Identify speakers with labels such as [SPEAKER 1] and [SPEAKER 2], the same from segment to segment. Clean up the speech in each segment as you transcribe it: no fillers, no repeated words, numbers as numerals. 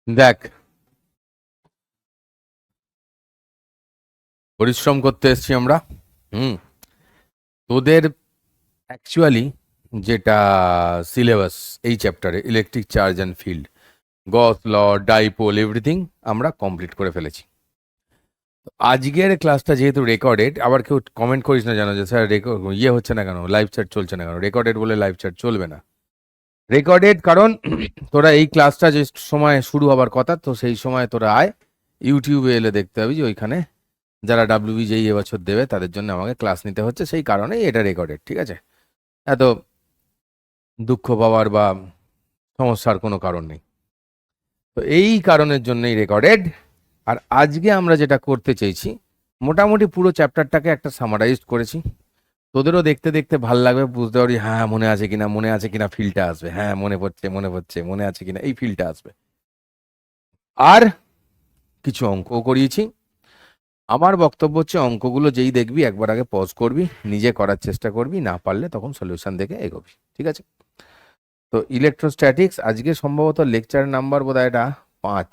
[SPEAKER 1] দেখ, পরিশ্রম করতে এসেছি আমরা। হুম। তোদের অ্যাকচুয়ালি যেটা সিলেবাস এই চ্যাপ্টারে electric charge and field, Gauss law, dipole, everything আমরা কমপ্লিট করে ফেলেছি। আজকের ক্লাসটা যেহেতু রেকর্ডেড, আবার কেউ কমেন্ট করিস না জানো যে স্যার ইয়ে হচ্ছে না কেন, লাইভ চ্যাট চলছে না কেন। রেকর্ডেড বলে লাইভ চ্যাট চলবে না। রেকর্ডেড কারণ তোরা এই ক্লাসটা যে সময় শুরু হবার কথা, তো সেই সময় তোরা আয়, ইউটিউবে এলে দেখতে হবে যে ওইখানে যারা ডাব্লিউবিজেই এবছর দেবে তাদের জন্য আমাকে ক্লাস নিতে হচ্ছে, সেই কারণেই এটা রেকর্ডেড। ঠিক আছে, এত দুঃখ পাওয়ার বা সমস্যার কোনো কারণ নেই। তো এই কারণের জন্যই রেকর্ডেড। আর আজকে আমরা যেটা করতে চেয়েছি, মোটামুটি পুরো চ্যাপ্টারটাকে একটা সামারাইজ করেছি। তোদেরও দেখতে দেখতে ভাল লাগবে, বুঝতে পারবি হ্যাঁ মনে আছে কিনা, মনে আছে কিনা ফিলটা আসবে, হ্যাঁ মনে পড়ছে মনে পড়ছে, মনে আছে কিনা এই ফিলটা আসবে। আর কিছু অঙ্কও করিয়েছি। আমার বক্তব্য হচ্ছে অঙ্কগুলো যেই দেখবি একবার আগে পজ করবি, নিজে করার চেষ্টা করবি, না পারলে তখন সলিউশন দেখে এগোবি। ঠিক আছে? তো ইলেকট্রোস্ট্যাটিক্স আজকে সম্ভবত লেকচার নাম্বার বোধহয় এটা 5।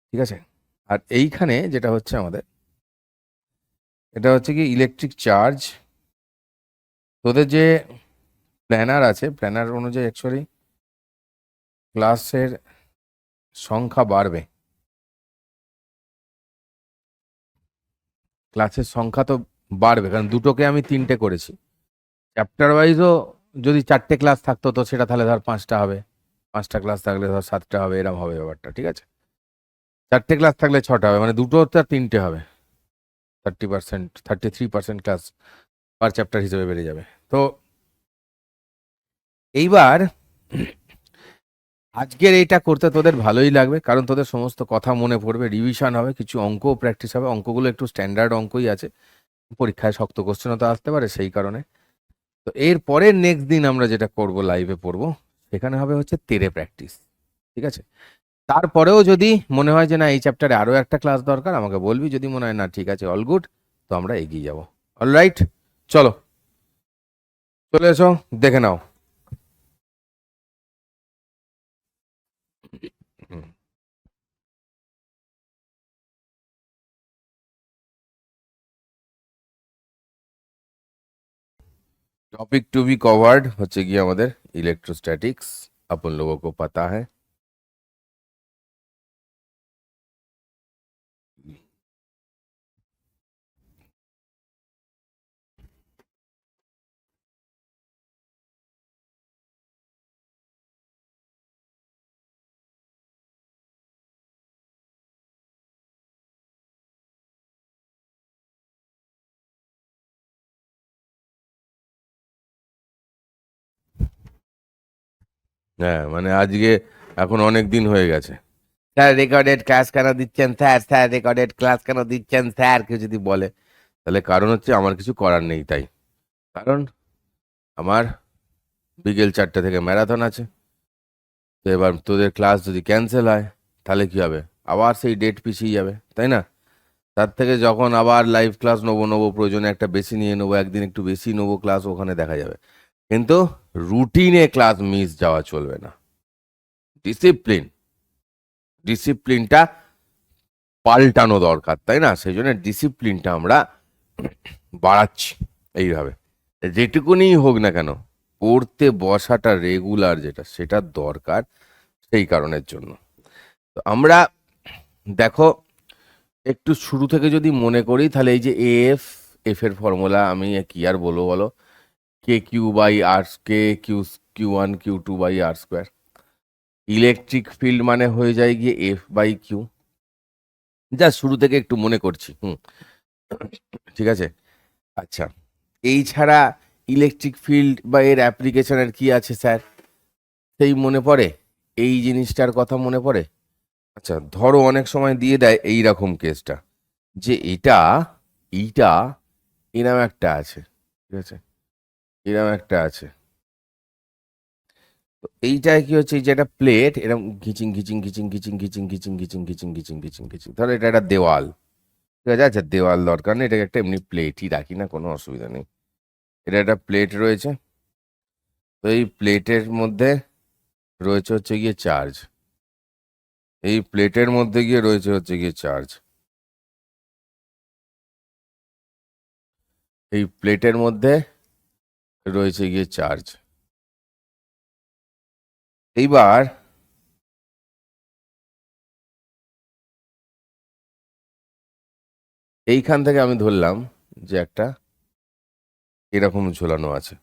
[SPEAKER 1] ঠিক আছে? আর এইখানে যেটা হচ্ছে আমাদের, এটা হচ্ছে কি ইলেকট্রিক চার্জ। তোদের যে প্ল্যানার আছে, প্ল্যানার অনুযায়ী অ্যাকচুয়ালি ক্লাসের সংখ্যা বাড়বে। ক্লাসের সংখ্যা তো বাড়বে, কারণ দুটোকে আমি 3টে করেছি। চ্যাপ্টার ওয়াইজও যদি 4টে ক্লাস থাকতো তো সেটা তাহলে ধর 5টা হবে, 5টা ক্লাস থাকলে ধর 7টা হবে, এরম হবে ব্যাপারটা। ঠিক আছে? 4টে ক্লাস থাকলে 6টা হবে, মানে দুটো তো 3টে হবে। 30%, 33% ক্লাস পার চ্যাপ্টার হিসেবে বেড়ে যাবে। তো এইবার আজকের এইটা করতে তোদের ভালোই লাগবে, কারণ তোদের সমস্ত কথা মনে পড়বে, রিভিশন হবে, কিছু অঙ্কও প্র্যাকটিস হবে। অঙ্কগুলো একটু স্ট্যান্ডার্ড অঙ্কই আছে, পরীক্ষায় শক্ত কোশ্চেনও তো আসতে পারে, সেই কারণে। তো এর পরে নেক্সট দিন আমরা যেটা করব, লাইভে পড়বো, সেখানে হবে হচ্ছে তেরে প্র্যাকটিস। ঠিক আছে? তারপরেও যদি মনে হয় যে না এই চ্যাপ্টারে আরো একটা ক্লাস দরকার, আমাকে বলবি। যদি মনে হয় না ঠিক আছে অল গুড, তো আমরা এগিয়ে যাব। অলরাইট, চলো চলে এসো, দেখে নাও। टॉपिक टू बी कवर्ड হচ্ছে কি আমাদের इलेक्ट्रोस्टैटिक्स। अपन लोगों को पता है। হ্যাঁ মানে আজকে এখন অনেক দিন হয়ে গেছে। স্যার রেকর্ডেড ক্লাস কেন দিচ্ছেন স্যার, স্যার রেকর্ডেড ক্লাস কেন দিচ্ছেন স্যার, কেউ যদি বলে, তাহলে কারণ হচ্ছে আমার কিছু করার নেই তাই। কারণ আমার বিকেল 4টে থেকে ম্যারাথন আছে। তো এবার তোদের ক্লাস যদি ক্যান্সেল হয় তাহলে কি হবে, আবার সেই ডেট পিছিয়ে যাবে, তাই না? তার থেকে যখন আবার লাইভ ক্লাস নেবো নেবো, প্রয়োজনে একটা বেশি নিয়ে নেবো, একদিন একটু বেশি নেবো ক্লাস, ওখানে দেখা যাবে। কিন্তু রুটিনে ক্লাস মিস যাওয়া চলবে না। ডিসিপ্লিন, ডিসিপ্লিনটা পাল্টানো দরকার, তাই না? সেই জন্য ডিসিপ্লিনটা আমরা বাড়াচ্ছি এইভাবে। যেটুকুনি হোক না কেন, পড়তে বসাটা রেগুলার যেটা, সেটা দরকার, সেই কারণের জন্য। তো আমরা দেখো একটু শুরু থেকে যদি মনে করি, তাহলে এই যে এফ, এফ এর ফর্মুলা আমি কি আর বলবো বলো, K Q by R, K Q, Q1 Q2 by R square. Electric field মানে হয়ে যায় গিয়ে এফ বাই কিউ। যা শুরু থেকে একটু মনে করছি। ঠিক আছে? আচ্ছা, এই ছাড়া ইলেকট্রিক ফিল্ড বা এর অ্যাপ্লিকেশনের কি আছে স্যার, সেই মনে পড়ে? এই জিনিসটার কথা মনে পড়ে? আচ্ছা ধরো অনেক সময় দিয়ে দেয় এই রকম কেসটা, যে এটা, এইটা এরম একটা আছে। ঠিক আছে? এরম একটা আছে। তো এইটায় কি হচ্ছে, এই যে একটা প্লেট এরকম ঘিচিং ঘিচিং ঘিচিং ঘিচিং ঘিচিং ঘিচিং ঘিচিং ঘিচিং ঘিচিং ঘিচিং ঘিচিং, ধরো এটা একটা দেওয়াল। ঠিক আছে? আচ্ছা দেওয়াল দরকার নেই, এটাকে একটা এমনি প্লেটই রাখি না, কোনো অসুবিধা নেই। এটা একটা প্লেট রয়েছে। তো এই প্লেটের মধ্যে রয়েছে হচ্ছে গিয়ে চার্জ। এই প্লেটের মধ্যে গিয়ে রয়েছে হচ্ছে গিয়ে চার্জ, এই প্লেটের মধ্যে রয়েছে গিয়ে চার্জ। এইবার এইখান থেকে আমি ধরলাম যে একটা এরকম ঝোলানো আছে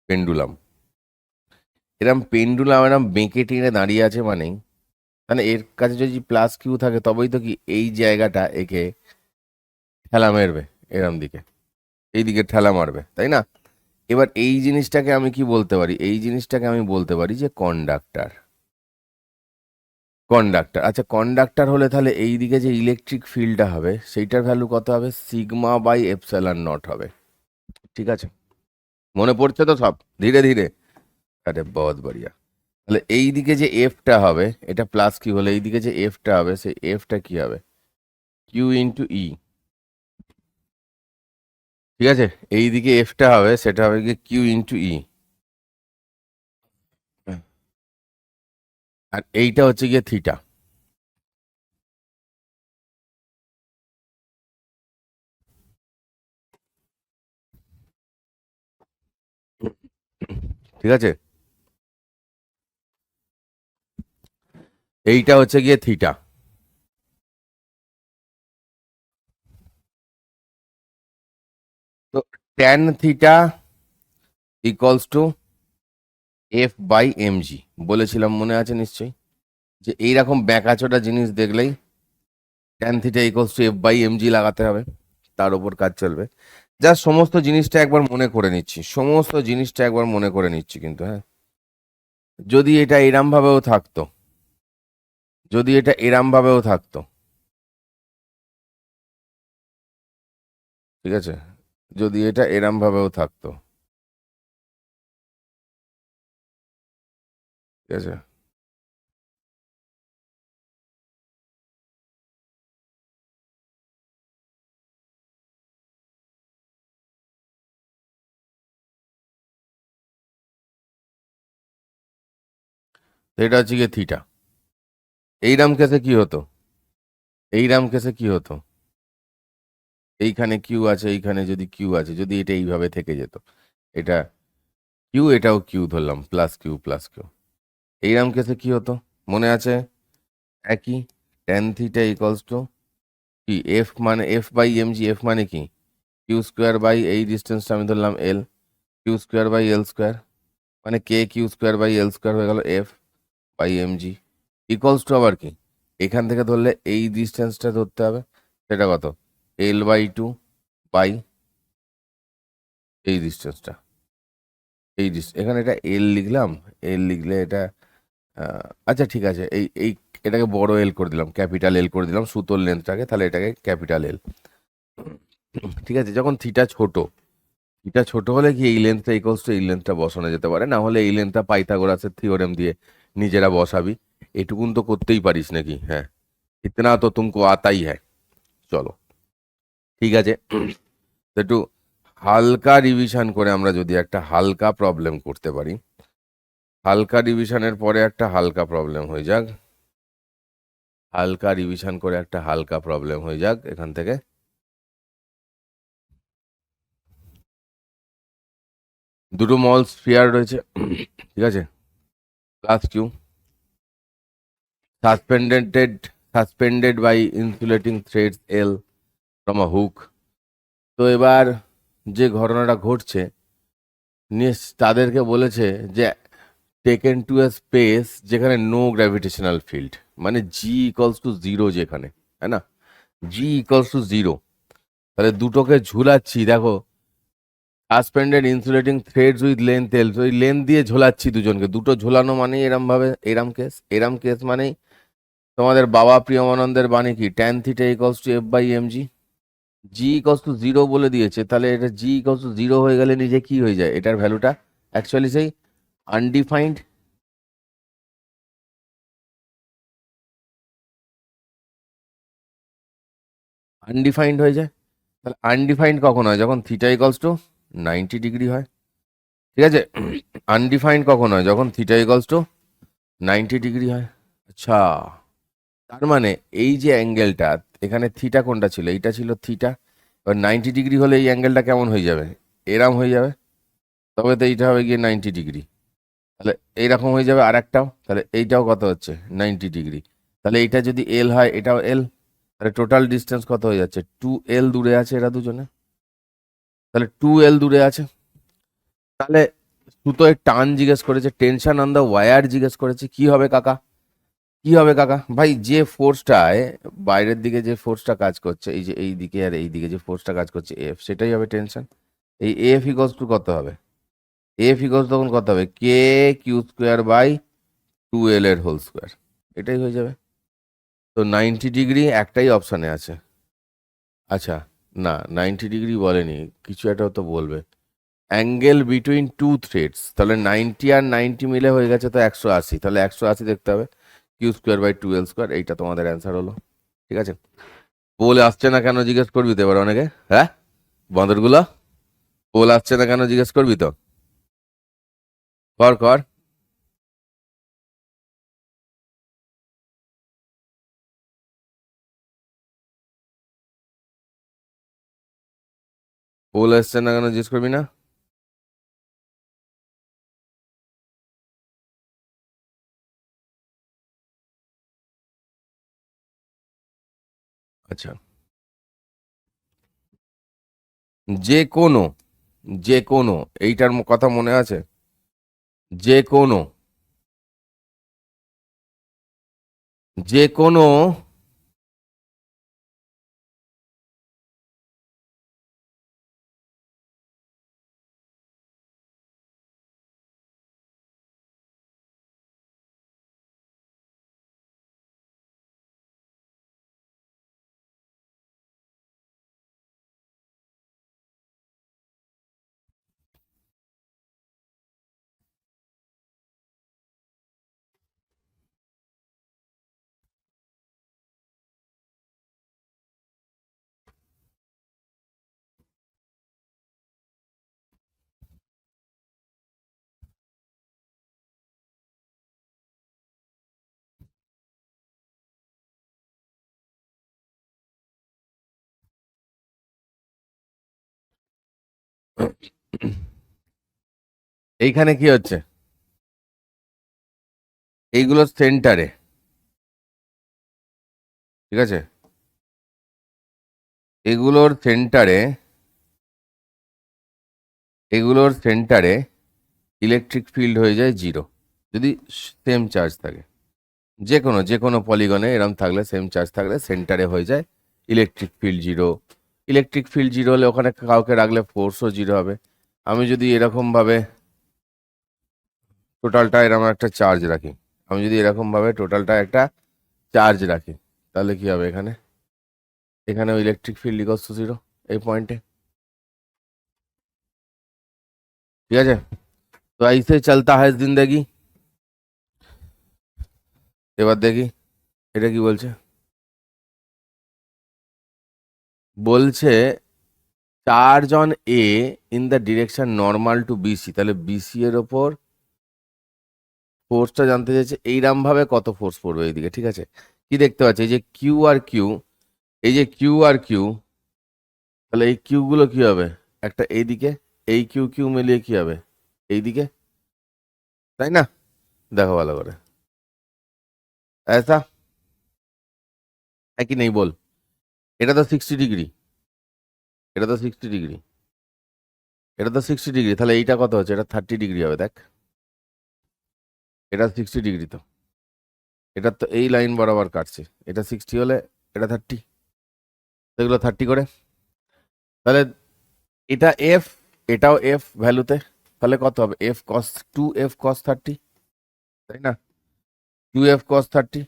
[SPEAKER 1] পেন্ডুলাম, এরকম পেন্ডুলাম এরকম বেঁকে টেনে দাঁড়িয়ে আছে, মানে এর কাছে যদি প্লাস কিউ থাকে তবেই তো কি এই জায়গাটা একে ঠেলা মারবে, এরম দিকে এই দিকে ঠেলা মারবে, তাই না? এবার এই জিনিসটাকে আমি কি বলতে পারি, এই জিনিসটাকে আমি বলতে পারি যে কন্ডাক্টর। কন্ডাক্টর, আচ্ছা কন্ডাক্টর হলে তাহলে এই দিকে যে ইলেকট্রিক ফিল্ডটা হবে সেইটার ভ্যালু কত হবে, সিগমা বাই এপসাইলন নট হবে। ঠিক আছে, মনে পড়ছে তো সব ধীরে ধীরে? আরে বহুত বঢ়িয়া। তাহলে এই দিকে যে এফটা হবে এটা প্লাস কিউ হলে এই দিকে যে এফটা হবে সেই এফটা কি হবে, কিউ ইন্টু ই। ঠিক আছে, এই দিকে এফটা হবে সেটা হবে গিয়ে কিউ ইন্টু ই, আর এইটা হচ্ছে গিয়ে থিটা। ঠিক আছে, এইটা হচ্ছে গিয়ে থিটা। তো tan theta equals to F by M G বলেছিলাম, মনে আছে নিশ্চয়ই? যে এইরকম ব্যাকাচোটা জিনিস দেখলেই tan theta equals to F by M G লাগাতে হবে, তার উপর কাজ চলবে। যা সমস্ত জিনিসটা একবার মনে করে নিচ্ছি, সমস্ত জিনিসটা একবার মনে করে নিচ্ছি কিন্তু, হ্যাঁ। যদি এটা এরম ভাবেও থাকতো, যদি এটা এরম ভাবেও থাকতো, ঠিক আছে, যদি এটা এরম ভাবেও থাকতো, ঠিক আছে, তো এটা হচ্ছে গিয়ে থিটা। এইরাম কেসে কি হতো, এইরাম কেসে কি হতো, এইখানে কিউ আছে, এইখানে যদি কিউ আছে, যদি এটা এইভাবে থেকে যেত, এটা কিউ এটাও কিউ ধরলাম, প্লাস কিউ প্লাস কিউ, এইরাম কেসে কি হতো মনে আছে? একই, ট্যান থিটা ইকুয়ালস টু কি এফ, মানে F by M G, F মানে কি কিউ স্কোয়ার বাই এই ডিস্টেন্সটা আমি ধরলাম L, Q square by L square, মানে K Q square by L square হয়ে গেল F by M G, equals to আবার কি, এখান থেকে ধরলে এই ডিস্টেন্সটা ধরতে হবে, সেটা কত, এল বাই টু বাই এই ডিস্টেন্সটা, এই এখানে এটা এল লিখলাম, এল লিখলে এটা আচ্ছা ঠিক আছে, এই এই এটাকে বড় এল করে দিলাম, ক্যাপিটাল এল করে দিলাম সুতোর লেন্থটাকে, তাহলে এটাকে ক্যাপিটাল এল। ঠিক আছে, যখন থিটা ছোট, থিটা ছোট হলে কি এই লেন্থটা ইকুয়ালস টু এই লেন্থটা বসানো যেতে পারে, না হলে এই লেন্থটা পাইথাগোরাসের থিওরেম দিয়ে নিজেরা বসাবি, এটুকুন তো করতেই পারিস নাকি? হ্যাঁ, ইতনা তো তুমকো আতাই হ্যায়। চলো ঠিক আছে, তো একটু হালকা রিভিশন করে আমরা যদি একটা হালকা প্রবলেম করতে পারি, হালকা রিভিশনের পরে একটা হালকা প্রবলেম হয়ে যাক, হালকা রিভিশন করে একটা হালকা প্রবলেম হয়ে যাক এখান থেকে। দুটো মল স্ফিয়ার রয়েছে, ঠিক আছে, plus Q, suspended suspended by insulating threads L from a hook. তো এবার যে ঘটনাটা ঘটছে, তাদেরকে বলেছে যে টেকেন টু এ স্পেস যেখানে নো গ্র্যাভিটেশনাল ফিল্ড, মানে জি ইকলস টু জিরো যেখানে, তাই না, জি ইকলস টু জিরো, তাহলে দুটোকে ঝুলাচ্ছি, দেখো suspended insulating threads with length এল, ওই লেন্থ দিয়ে ঝোলাচ্ছি দুজনকে, দুটো ঝোলানো মানেই এরম ভাবে এরম কেস মানেই তোমাদের বাবা প্রিয়মানন্দের বাণী কি, tan theta equals to F by M G, G equals to zero বলে দিয়েছে, তাহলে এটা জি ইকলস টু জিরো হয়ে গেলে নিজে কি হয়ে যায়, এটার ভ্যালুটা অ্যাকচুয়ালি সেই আনডিফাইন্ড, আনডিফাইন্ড হয়ে যায়। তাহলে আনডিফাইন্ড কখন হয়, যখন থিটা ইকলস টু 90 ডিগ্রি হয়, ঠিক আছে, আনডিফাইন্ড কখন হয়, যখন থিটা ইকলস টু 90 ডিগ্রি হয়। আচ্ছা, তার মানে এই যে অ্যাঙ্গেলটা, এখানে থিটা কোনটা ছিল, এইটা ছিল থিটা। এবার 90 ডিগ্রি হলে এই অ্যাঙ্গেলটা কেমন হয়ে যাবে, এরম হয়ে যাবে, তবে তো এইটা হবে গিয়ে 90 ডিগ্রি। তাহলে এইরকম হয়ে যাবে আর একটাও, তাহলে এইটাও কত হচ্ছে 90 ডিগ্রি। তাহলে এইটা যদি এল হয় এটাও এল, তাহলে টোটাল ডিস্টেন্স কত হয়ে যাচ্ছে 2L দূরে আছে এরা দুজনে, তাহলে 2L দূরে আছে। তাহলে সুতোয় টান জিজ্ঞেস করেছে, টেনশন অন দ্য ওয়্যার জিজ্ঞেস করেছে, কি হবে কাকা, কি হবে কাকা? ভাই যে ফোর্সটায় বাইরের দিকে যে ফোর্সটা কাজ করছে, এই যে এই দিকে আর এই দিকে যে ফোর্সটা কাজ করছে এফ, সেটাই হবে টেনশন। এই এফ ইকোয়ালস টু কত হবে, এফ ইকোয়ালস তখন কত হবে কে কিউ স্কোয়ার বাই 2L এর হোল স্কোয়ার, এটাই হয়ে যাবে। তো 90 ডিগ্রি একটাই অপশানে আছে। আচ্ছা, না 90 ডিগ্রি বলেনি, কিছু একটা তো বলবে, অ্যাঙ্গেল বিটুইন টু থ্রেডস, তাহলে 90 আর 90 মিলে হয়ে গেছে তো 180, তাহলে 180 দেখতে হবে, Q square by 2L square, এইটা তোমাদের অ্যান্সার হলো। ঠিক আছে, পোল আসছে না কেন জিজ্ঞেস করবি তো এবার অনেকে, হ্যাঁ বাঁদরগুলো, পোল আসছে না কেন জিজ্ঞেস করবি তো, কর কর। পোল আসছে না কেন জিজ্ঞেস করবি না? আচ্ছা, যে কোনো, যে কোনো, এইটার কথা মনে আছে, যে কোনো, যে কোনো, এইখানে কি হচ্ছে, এইগুলো সেন্টারে, ঠিক আছে, এগুলোর সেন্টারে, এগুলোর সেন্টারে ইলেকট্রিক ফিল্ড হয়ে যায় জিরো, যদি সেম চার্জ থাকে। যে কোনো পলিগনে এরম থাকলে, সেম চার্জ থাকলে সেন্টারে হয়ে যায় electric field zero. Electric field zero হলে ওখানে কাউকে রাখলে ফোর্সও জিরো হবে। আমি যদি এরকমভাবে টোটালটা এরকম একটা চার্জ রাখি, আমি যদি এরকমভাবে টোটালটা একটা চার্জ রাখি, তাহলে কি হবে এখানে, এখানেও electric field equals to zero এই পয়েন্টে। ঠিক আছে, তো ऐसे চলতা है জিন্দেগি। এবার দেখি এটা কি বলছে, বলছে charge on A in the direction normal to BC, তাহলে বিসি এর ওপর ফোর্সটা জানতে চাইছে, এইরকম ভাবে কত ফোর্স পড়বে এইদিকে। ঠিক আছে, কি দেখতে পাচ্ছি, এই যে কিউ আর কিউ, এই যে কিউ আর কিউ, তাহলে এই কিউ গুলো কি হবে, একটা এইদিকে, এই কিউ কিউ মিলিয়ে কি হবে এইদিকে, তাই না? দেখো ভালো করে, ऐसा है कि नहीं बोल, এটা তো 60 ডিগ্রি, এটা তো 60 ডিগ্রি, এটা তো 60 ডিগ্রি, তাহলে এইটা কত হচ্ছে, এটা 30 ডিগ্রি হবে, দেখ এটা 60 ডিগ্রি, তো এটা তো এই লাইন বরাবর কাটছে, এটা 60 হলে এটা 30, এগুলো 30 করে, তাহলে এটা এফ, এটাও এফ ভ্যালুতে, তাহলে কত হবে এফ কস 2F cos 30, তাই না, 2F cos 30,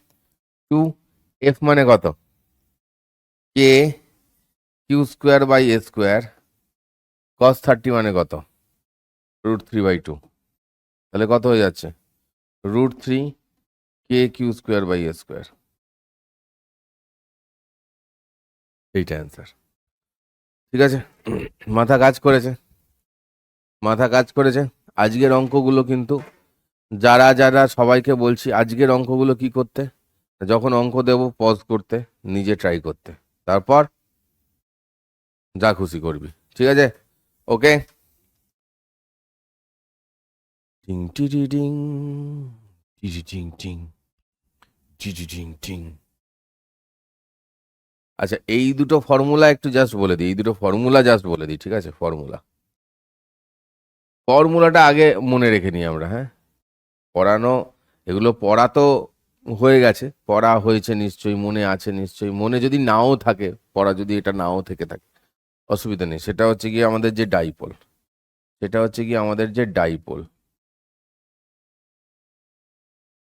[SPEAKER 1] 2F মানে কত, K Q square by A square, cos 30 মানে কত, √3/2, তাহলে কত হয়ে যাচ্ছে √3 K Q square by A square, এইটা অ্যান্সার। ঠিক আছে, মাথা কাজ করেছে, মাথা কাজ করেছে। আজকের অঙ্কগুলো কিন্তু, যারা যারা সবাইকে বলছি আজকের অঙ্কগুলো কি করতে, যখন অঙ্ক দেব পজ করতে, নিজে ট্রাই করতে, তারপর যা খুশি করবি, ঠিক আছে? ওকে। টিং টিরি টিং টিরি টিং টিং টিরি টিং টিং। আচ্ছা, এই দুটো ফর্মুলা একটু জাস্ট বলে দিই, এই দুটো ফর্মুলা জাস্ট বলে দিই, ঠিক আছে? ফর্মুলাটা আগে মনে রেখে নিই আমরা, হ্যাঁ? পড়ানো, এগুলো পড়া তো হয়ে গেছে, পড়া হয়েছে নিশ্চয়ই, মনে আছে নিশ্চয়ই। মনে যদি নাও থাকে, পড়া যদি এটা নাও থেকে থাকে, অসুবিধা নেই। সেটা হচ্ছে কি আমাদের যে ডাইপোল,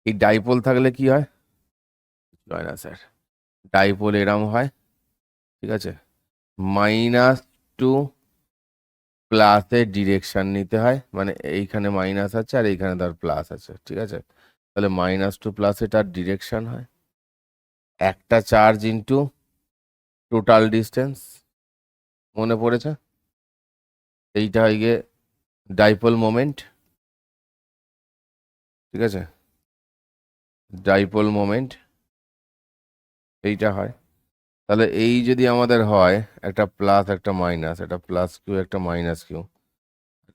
[SPEAKER 1] এই ডাইপোল থাকলে কি হয়? হয় না স্যার, ডাইপোল এরম হয়, ঠিক আছে? -2 প্লাসের ডিরেকশন নিতে হয়, মানে এইখানে মাইনাস আছে আর এইখানে তার প্লাস আছে, ঠিক আছে? তাহলে -2 প্লাসে তার ডিরেকশন হয়, একটা চার্জ ইন্টু টোটাল ডিস্টেন্স। মনে পড়েছে? এইটা হয় গিয়ে ডাইপোল মোমেন্ট, ঠিক আছে? ডাইপোল মোমেন্ট এইটা হয়। তাহলে এই যদি আমাদের হয় একটা প্লাস একটা মাইনাস, একটা প্লাস কিউ একটা মাইনাস কিউ,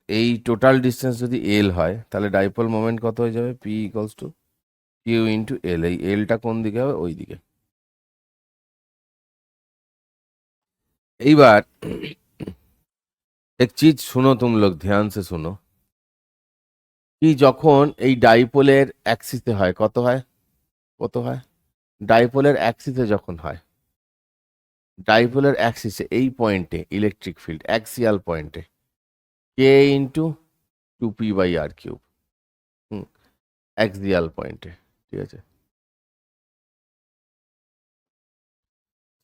[SPEAKER 1] এই টোটাল ডিস্টেন্স যদি এল হয়, তাহলে ডাইপোল মোমেন্ট কত হয়ে যাবে? P equals two q into l. এই এলটা কোন দিকে হবে? ওই দিকে। এইবার এক চিজ শুনো তুম লোক, ধ্যান সে শুনো, কি যখন এই ডাইপোলের অ্যাক্সিসে হয়, কত হয়? ডাইপোলের অ্যাক্সিসে যখন হয়, ডাইপোলের অ্যাক্সিসে এই পয়েন্টে ইলেকট্রিক ফিল্ড অ্যাক্সিয়াল পয়েন্টে কে ইন্টু 2p/r³ হুম, অ্যাক্সিয়াল পয়েন্টে, ঠিক আছে?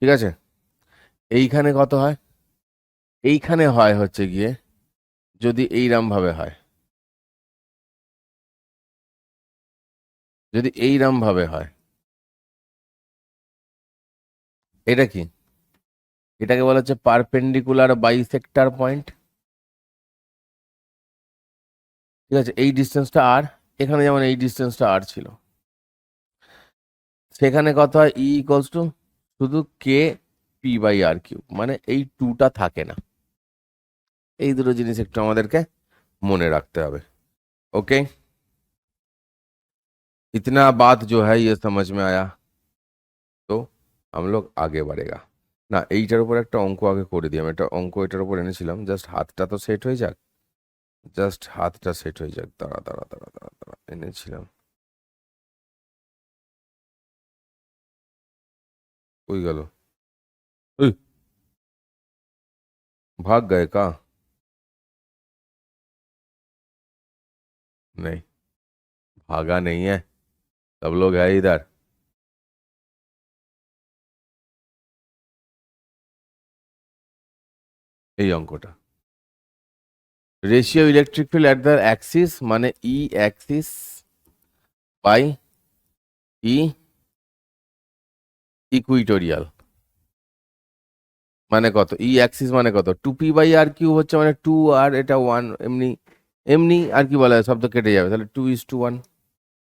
[SPEAKER 1] ঠিক আছে, এইখানে কত হয়? এইখানে হয় হচ্ছে গিয়ে, যদি এইরম ভাবে হয়, যদি এইরম ভাবে হয়, এটা কি? এটাকে বলা হচ্ছে পারপেন্ডিকুলার বাইসেক্টর পয়েন্ট, ঠিক আছে? এই ডিস্টেন্সটা আর, এখানে যেমন এই ডিস্টেন্সটা আর ছিল, সেখানে কত হয়? ই ইকলস টু শুধু কে p/r³, মানে এই টুটা থাকে না। এই দুটো জিনিস একটু আমাদেরকে মনে রাখতে হবে। ओके, इतना बात जो है ये समझ में आया, তো हम लोग आगे बढ़ेगा। না, এইটার উপর একটা অঙ্ক আগে করে দিই। আমি একটা অঙ্ক এটার উপর এনেছিলাম, জাস্ট হাতটা তো সেট হয়ে যাক, দাঁড়া দাঁড়া দাঁড়া দাঁড়া দাঁড়া, এনেছিলাম, কই গেল? ওই, भाग गए का? नहीं, भागा नहीं है, सब लोग है इधर। এই অঙ্কটা, ratio electric field at the Axis, মানে ই অ্যাক্সিস বাই ই ইকুইটোরিয়াল, মানে কত? ই অ্যাক্সিস মানে কত? 2p/r³ হচ্ছে মানে 2, আর এটা 1, এমনি এমনি আর কি বলা হয়, শব্দ কেটে যাবে, তাহলে 2:1,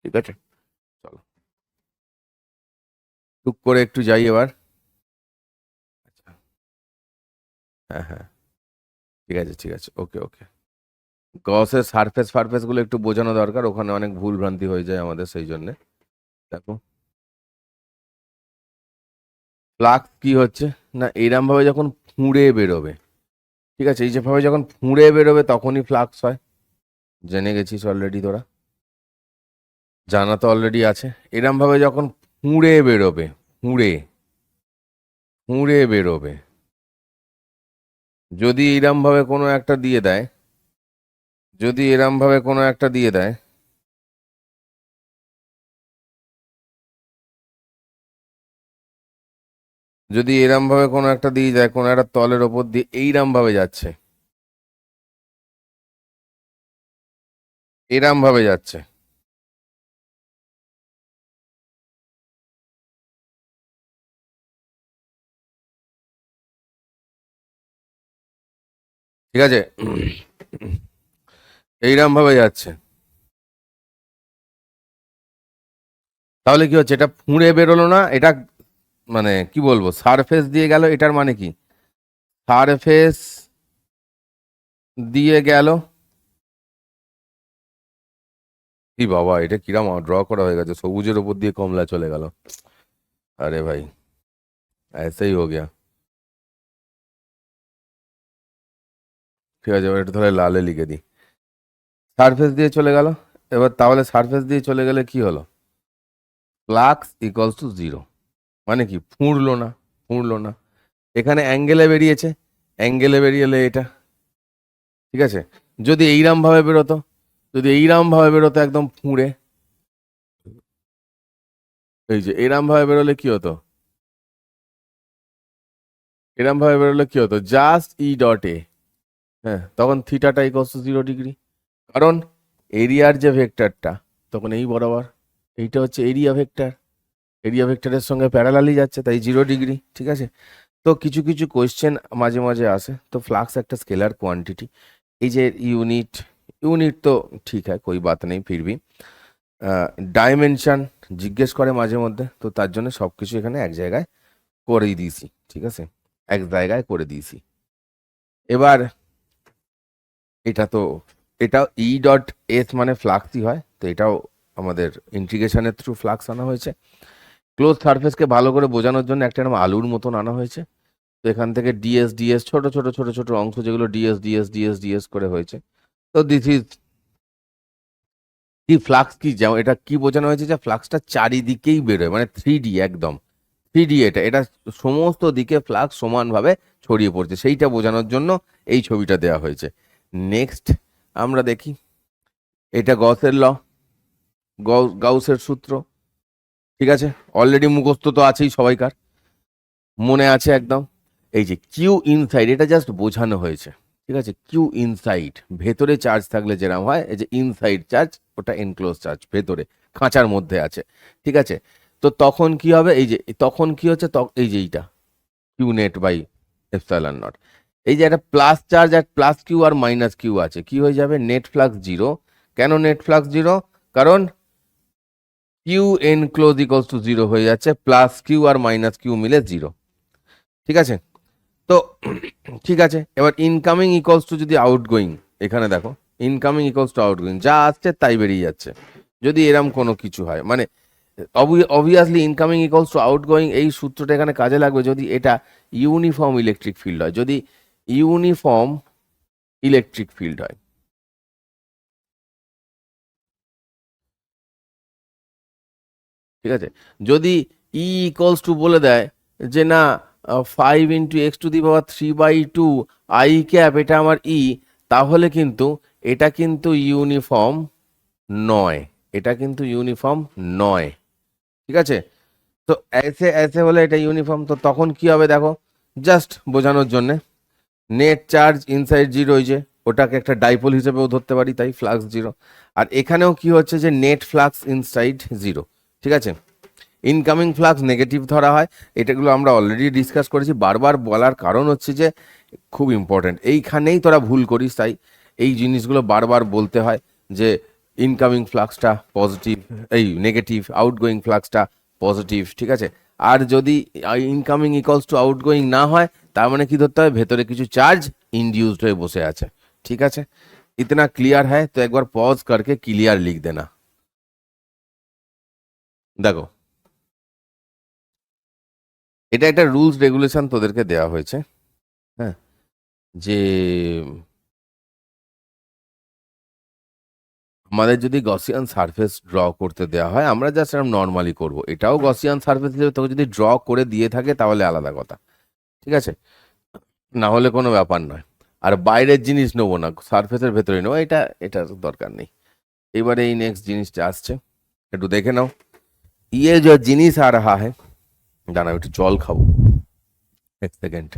[SPEAKER 1] ঠিক আছে? চলো টুক করে একটু যাই এবার। আচ্ছা, হ্যাঁ হ্যাঁ, ঠিক আছে, ওকে ওকে। গসের সারফেস গুলো একটু বোঝানো দরকার, ওখানে অনেক ভুল ভ্রান্তি হয়ে যায় আমাদের, সেই জন্যে। দেখো, ফ্লাক্স কি হচ্ছে না, এইরকম ভাবে যখন ফুঁড়ে বেরোবে, ঠিক আছে, এই যেভাবে যখন ফুঁড়ে বেরোবে তখনই ফ্লাক্স হয়। জেনে গেছিস অলরেডি তোরা, জানা তো অলরেডি আছে। এরম ভাবে যখন ফুঁড়ে বেরোবে, ফুঁড়ে ফুঁড়ে বেরোবে, যদি এরম ভাবে কোনো একটা দিয়ে দেয়, যদি এরম ভাবে কোনো একটা দিয়ে দেয়, যদি এরম ভাবে কোনো একটা দিয়ে যায়, কোনো একটা তলের ওপর দিয়ে এইরম ভাবে যাচ্ছে, এরম ভাবে যাচ্ছে, ঠিক আছে, এইরম ভাবে যাচ্ছে, তাহলে কি হচ্ছে, এটা ফুঁড়ে বেরোলো না, এটা মানে কি বলবো, সারফেস দিয়ে গেল, এটার মানে কি, সারফেস দিয়ে গেল। কি বাবা, এটা কিরম ড্র করা হয়ে গেছে, সবুজের উপর দিয়ে কমলা চলে গেল। আরে ভাই, ऐसे ही हो गया। ঠিক আছে, এবার এটা তাহলে লালে লিখে দিই, সারফেস দিয়ে চলে গেল। এবার তাহলে সারফেস দিয়ে চলে গেলে কি হলো, ফ্লাক্স ইকুয়ালস টু জিরো। মানে কি, ফুঁড়লো না, ফুঁড়লো না। এখানে অ্যাঙ্গেলে বেরিয়েছে, অ্যাঙ্গেলে বেরিয়েলে এটা, ঠিক আছে। যদি এইরাম ভাবে বেরোতো, যদি এইরাম ভাবে বেরোতো একদম ফুঁড়ে, এই যে এরাম ভাবে বেরোলে কি হতো, এরাম ভাবে বেরোলে কি হতো, জাস্ট ই ডট এ, হ্যাঁ, তখন থিটাটা ইকুয়ালস টু 0 ডিগ্রি। কারণ এরিয়ার যে ভেক্টরটা তখন এই বরাবর, এইটা হচ্ছে এরিয়া ভেক্টর, এরিয়া ভেক্টরের সঙ্গে প্যারালালি যাচ্ছে, তাই 0 ডিগ্রি, ঠিক আছে। তো কিছু কিছু কোয়েশ্চেন মাঝে মাঝে আসে, তো ফ্লাক্স একটা স্কেলার কোয়ান্টিটি, এই যে ইউনিট, ইউনিট তো ঠিক है कोई बात नहीं, फिर भी ডাইমেনশন জিজ্ঞেস করে মাঝে মধ্যে, তো তার জন্য সব কিছু এখানে এক জায়গায় করেই দিয়েছি, ঠিক আছে, এক জায়গায় করে দিয়েছি। এবার এটা তো, এটাও ই ডট এস মানে ফ্লাক্সই হয়, তো এটাও আমাদের ইন্টিগ্রেশনের থ্রু ফ্লাক্স আনা হয়েছে। ক্লোজ সারফেসকে ভালো করে বোঝানোর জন্য একটা এরকম আলুর মতন আনা হয়েছে, তো এখান থেকে ডিএস ডিএস ছোট ছোট ছোট ছোট অংশ যেগুলো ডিএস ডিএস ডিএস ডিএস করে হয়েছে। তো দিস ইজ কি ফ্লাক্স, কি যেমন এটা কি বোঝানো হয়েছে যে ফ্লাক্সটা চারিদিকেই বেরোয়, মানে 3D একদম, 3D, এটা এটা সমস্ত দিকে ফ্লাক্স সমানভাবে ছড়িয়ে পড়ছে, সেইটা বোঝানোর জন্য এই ছবিটা দেওয়া হয়েছে। নেক্সট আমরা দেখি, এটা গসের ল, গাউসের সূত্র, ঠিক আছে, অলরেডি মুখস্থ তো আছেই সবাইকার, মনে আছে একদম। এই যে কিউ ইনসাইড, এটা জাস্ট বোঝানো হয়েছে, ঠিক আছে, কিউ ইনসাইড, ভেতরে চার্জ থাকলে যেরকম হয়, এই যে ইনসাইড চার্জ, ওটা এনক্লোজ চার্জ, ভেতরে খাঁচার মধ্যে আছে, ঠিক আছে। তো তখন কি হবে, এই যে তখন কি হচ্ছে, এই যে এইটা Q net by epsilon naught, এই যে একটা প্লাস চার্জ আর প্লাস কিউ আর মাইনাস কিউ আছে, কি হয়ে যাবে, নেট ফ্লাক্স জিরো। কেন নেট ফ্লাক্স জিরো, কারণ Q enclose equals to zero হয়ে যাচ্ছে, প্লাস কিউ আর মাইনাস কিউ মিলে জিরো, ঠিক আছে। তো ঠিক আছে, এবার ইনকামিং ইকুয়ালস টু যদি আউটগোয়িং, এখানে দেখো ইনকামিং ইকুয়ালস টু আউটগোয়িং, যা আসছে তাই বেরিয়ে যাচ্ছে, যদি এরম কোনো কিছু হয়, মানে obviously incoming equals two outgoing, এই সূত্রটা এখানে কাজে লাগবে যদি এটা ইউনিফর্ম ইলেকট্রিক ফিল্ড হয়, যদি ইউনিফর্ম ইলেকট্রিক ফিল্ড হয়, ঠিক আছে। যদি ই ইকুয়ালস টু বলে দেয় যে না 5 × x⁻³ আই ক্যাপ, এটা আমার ই, তাহলে কিন্তু এটা কিন্তু ইউনিফর্ম নয়, এটা কিন্তু ইউনিফর্ম নয়, ঠিক আছে। তো এসে এসে হলে এটা ইউনিফর্ম, তো তখন কি হবে দেখো, জাস্ট বোঝানোর জন্যে, নেট চার্জ ইনসাইড জিরো, যে ওটাকে একটা ডাইপোল হিসেবেও ধরতে পারি, তাই ফ্লাক্স জিরো। আর এখানেও কি হচ্ছে যে নেট ফ্লাক্স ইনসাইড জিরো, ঠিক আছে। ইনকামিং ফ্লাক্স নেগেটিভ ধরা হয়, এটাগুলো আমরা অলরেডি ডিসকাস করেছি, বারবার বলার কারণ হচ্ছে যে খুব ইম্পর্টেন্ট, এইখানেই তোরা ভুল করিস, তাই এই জিনিসগুলো বারবার বলতে হয় যে ইনকামিং ফ্লাক্সটা পজিটিভ, এই নেগেটিভ, আউটগোয়িং ফ্লাক্সটা পজিটিভ, ঠিক আছে। আর যদি ইনকামিং ইকুয়ালস টু আউটগোয়িং না হয়, তার মানে কি ধরতে হবে, ভেতরে কিছু চার্জ ইনডিউসড হয়ে বসে আছে, ঠিক আছে। ইতনা ক্লিয়ার है তো একবার পজ করকে ক্লিয়ার লিখ দেনা। দেখো, এটা একটা রুলস রেগুলেশন তোদেরকে দেওয়া হয়েছে, হ্যাঁ, যে আমাদের যদি গসিয়ান সারফেস ড্র করতে দেওয়া হয়, আমরা জাস্ট এরকম নর্মালি করব, এটাও গসিয়ান সারফেস হিসেবে তোকে যদি ড্র করে দিয়ে থাকে তাহলে আলাদা কথা, ঠিক আছে, না হলে কোনো ব্যাপার নয়। আর বাইরের জিনিস নেবো না, সারফেসের ভেতরে নেবো, এটা এটা দরকার নেই। এবারে এই নেক্সট জিনিসটা আসছে, একটু দেখে নাও, ইয়ে যে জিনিস আ রাহা হ্যাঁ, দাঁড়াও একটু জল খাবো, এক সেকেন্ড।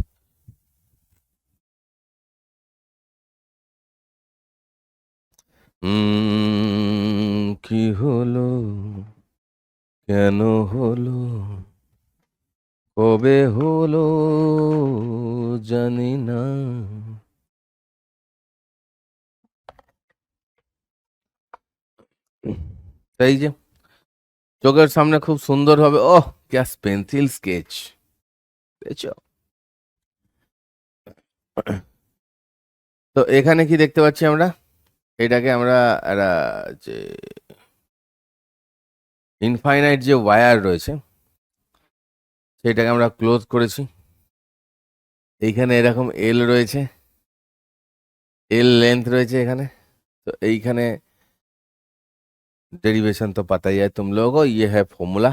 [SPEAKER 1] কি হলো, কেন হলো, কবে হলো, জানি না। এই যে চোখের সামনে খুব সুন্দর হবে। ওহ ক্যা পেন্সিল স্কেচ, বুঝেছো? তো এখানে কি দেখতে পাচ্ছি আমরা? এটাকে আমরা একটা যে ইনফাইনাইট যে ওয়্যার রয়েছে সেটাকে আমরা ক্লোজ করেছি। এইখানে এরকম এল রয়েছে, এল লেন্থ রয়েছে এখানে। তো এইখানে ডেরিভেশন তো পাতাই যায় তুম লোগ, ইয়ে হ্যাঁ ফর্মুলা।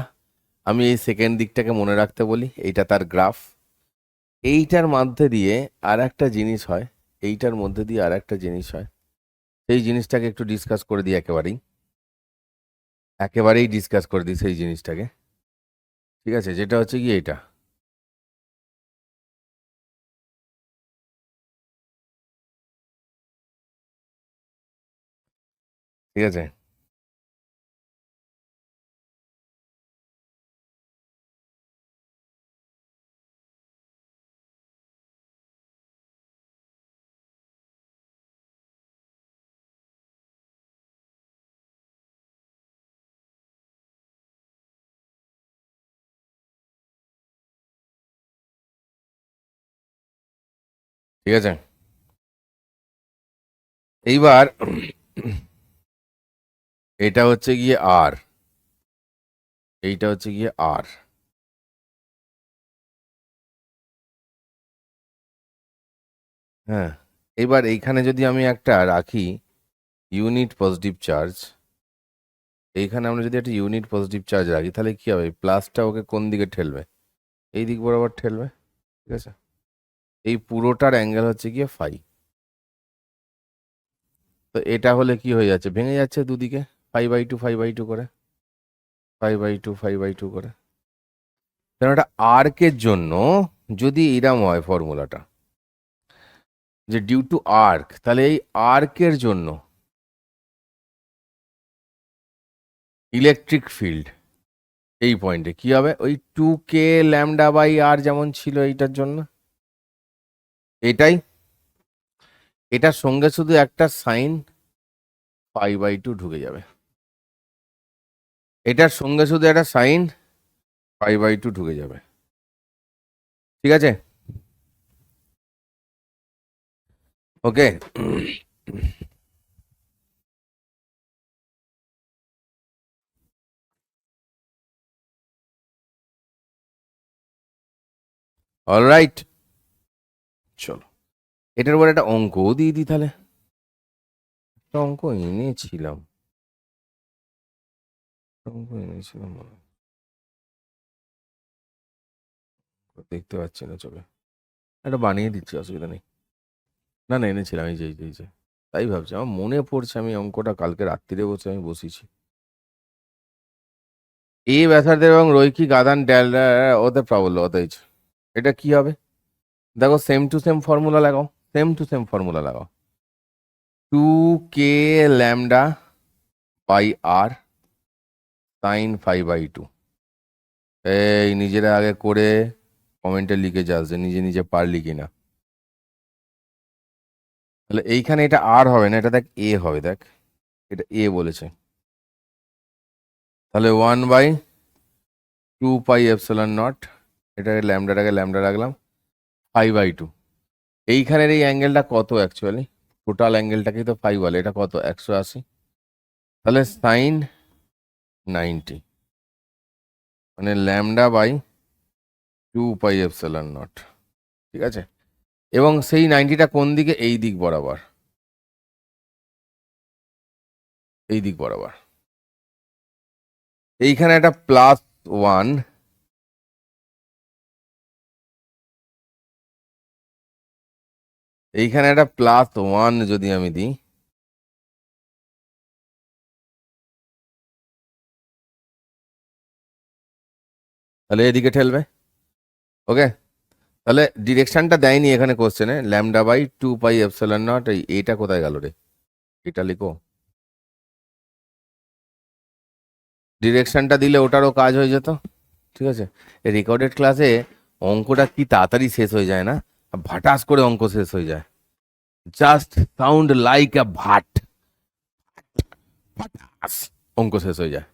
[SPEAKER 1] আমি এই সেকেন্ড দিকটাকে মনে রাখতে বলি, এইটা তার গ্রাফ। এইটার মধ্যে দিয়ে আর একটা জিনিস হয়, এইটার মধ্যে দিয়ে আর একটা জিনিস হয়, সেই জিনিসটাকে একটু ডিসকাস করে দিই। একেবারেই ডিসকাস করে দিই সেই জিনিসটাকে। ঠিক আছে, যেটা হচ্ছে কি এটা, ঠিক আছে। ঠিক আছে, এইবার এটা হচ্ছে গিয়ে আর, এইটা হচ্ছে গিয়ে আর। হ্যাঁ, এবার এইখানে যদি আমি একটা রাখি ইউনিট পজিটিভ চার্জ, এইখানে আমরা যদি একটা ইউনিট পজিটিভ চার্জ রাখি তাহলে কি হবে? প্লাসটা ওকে কোন দিকে ঠেলবে? এই দিক বরাবর ঠেলবে। ঠিক আছে, এই পুরোটার অ্যাঙ্গেল হচ্ছে গিয়ে ফাই। তো এটা হলে কি হয়ে যাচ্ছে? ভেঙে যাচ্ছে দুদিকে, 5/2 5/2 করে, 5/2 5/2 করে। কারণ একটা আর্কের জন্য যদি এরম হয় ফর্মুলাটা, যে ডিউ টু আর্ক, তাহলে এই আর্কের জন্য ইলেকট্রিক ফিল্ড এই পয়েন্টে কি হবে? ওই 2k λ/r যেমন ছিল এইটার জন্য, এটাই। এটার সঙ্গে শুধু একটা সাইন 5/2 ঢুকে যাবে, এটার সঙ্গে শুধু একটা সাইন 5/2 ঢুকে যাবে। ঠিক আছে, ওকে। অলরাইট, চলো এটার উপর একটা অঙ্কও দিয়ে দিই তাহলে। একটা অঙ্ক এনেছিলাম, অঙ্ক এনেছিলাম মনে হয়। দেখতে পাচ্ছি না চোখে, একটা বানিয়ে দিচ্ছি, অসুবিধা নেই। না না, এনেছিলাম, এই যে তাই ভাবছি, আমার মনে পড়ছে আমি অঙ্কটা কালকে রাত্রিরে বসে আমি বসিছি। এ ব্যাসার্ধের এবং রৈখিক আদান ডেল্টা ওদের প্রাবল্য অতএব এটা কি হবে? দেখো সেম টু সেম ফর্মুলা লাগাও, সেম টু সেম ফর্মুলা লাগাও। 2k λ/r sign 5/2। এই নিজেরা আগে করে কমেন্টে লিখে যাস যে নিজে নিজে পারলি কিনা। তাহলে এইখানে এটা আর হবে না, এটা দেখ এ হবে, দেখ এটা এ বলেছে। তাহলে 1/2πε0, এটাকে ল্যামডা রাখলাম 5/2। এইখানের এই অ্যাঙ্গেলটা কত অ্যাকচুয়ালি? টোটাল অ্যাঙ্গেলটাকে তো 5 বলে, এটা কত? 180। তাহলে সাইন 90, মানে λ/2πε0। ঠিক আছে, এবং সেই 90টা কোন দিকে? এই দিক বরাবর, এই দিক বরাবর। এইখানে একটা +1, এইখানে একটা +1 যদি আমি দিই, তাহলে এদিকে ঠেলবে। ওকে, তাহলে ডিরেকশনটা দেয়নি এখানে কোশ্চেনে, λ/2πε0। এইটা কোথায় গেল রে? এটা লিখো, ডিরেকশনটা দিলে ওটারও কাজ হয়ে যেত। ঠিক আছে, রেকর্ডেড ক্লাসে অঙ্কটা কি তাড়াতাড়ি শেষ হয়ে যায় না, ভাটাস করে অঙ্ক শেষ হয়ে যায়। জাস্ট সাউন্ড লাইক আ ভাট, ভাটাস অঙ্ক শেষ হয়ে যায়।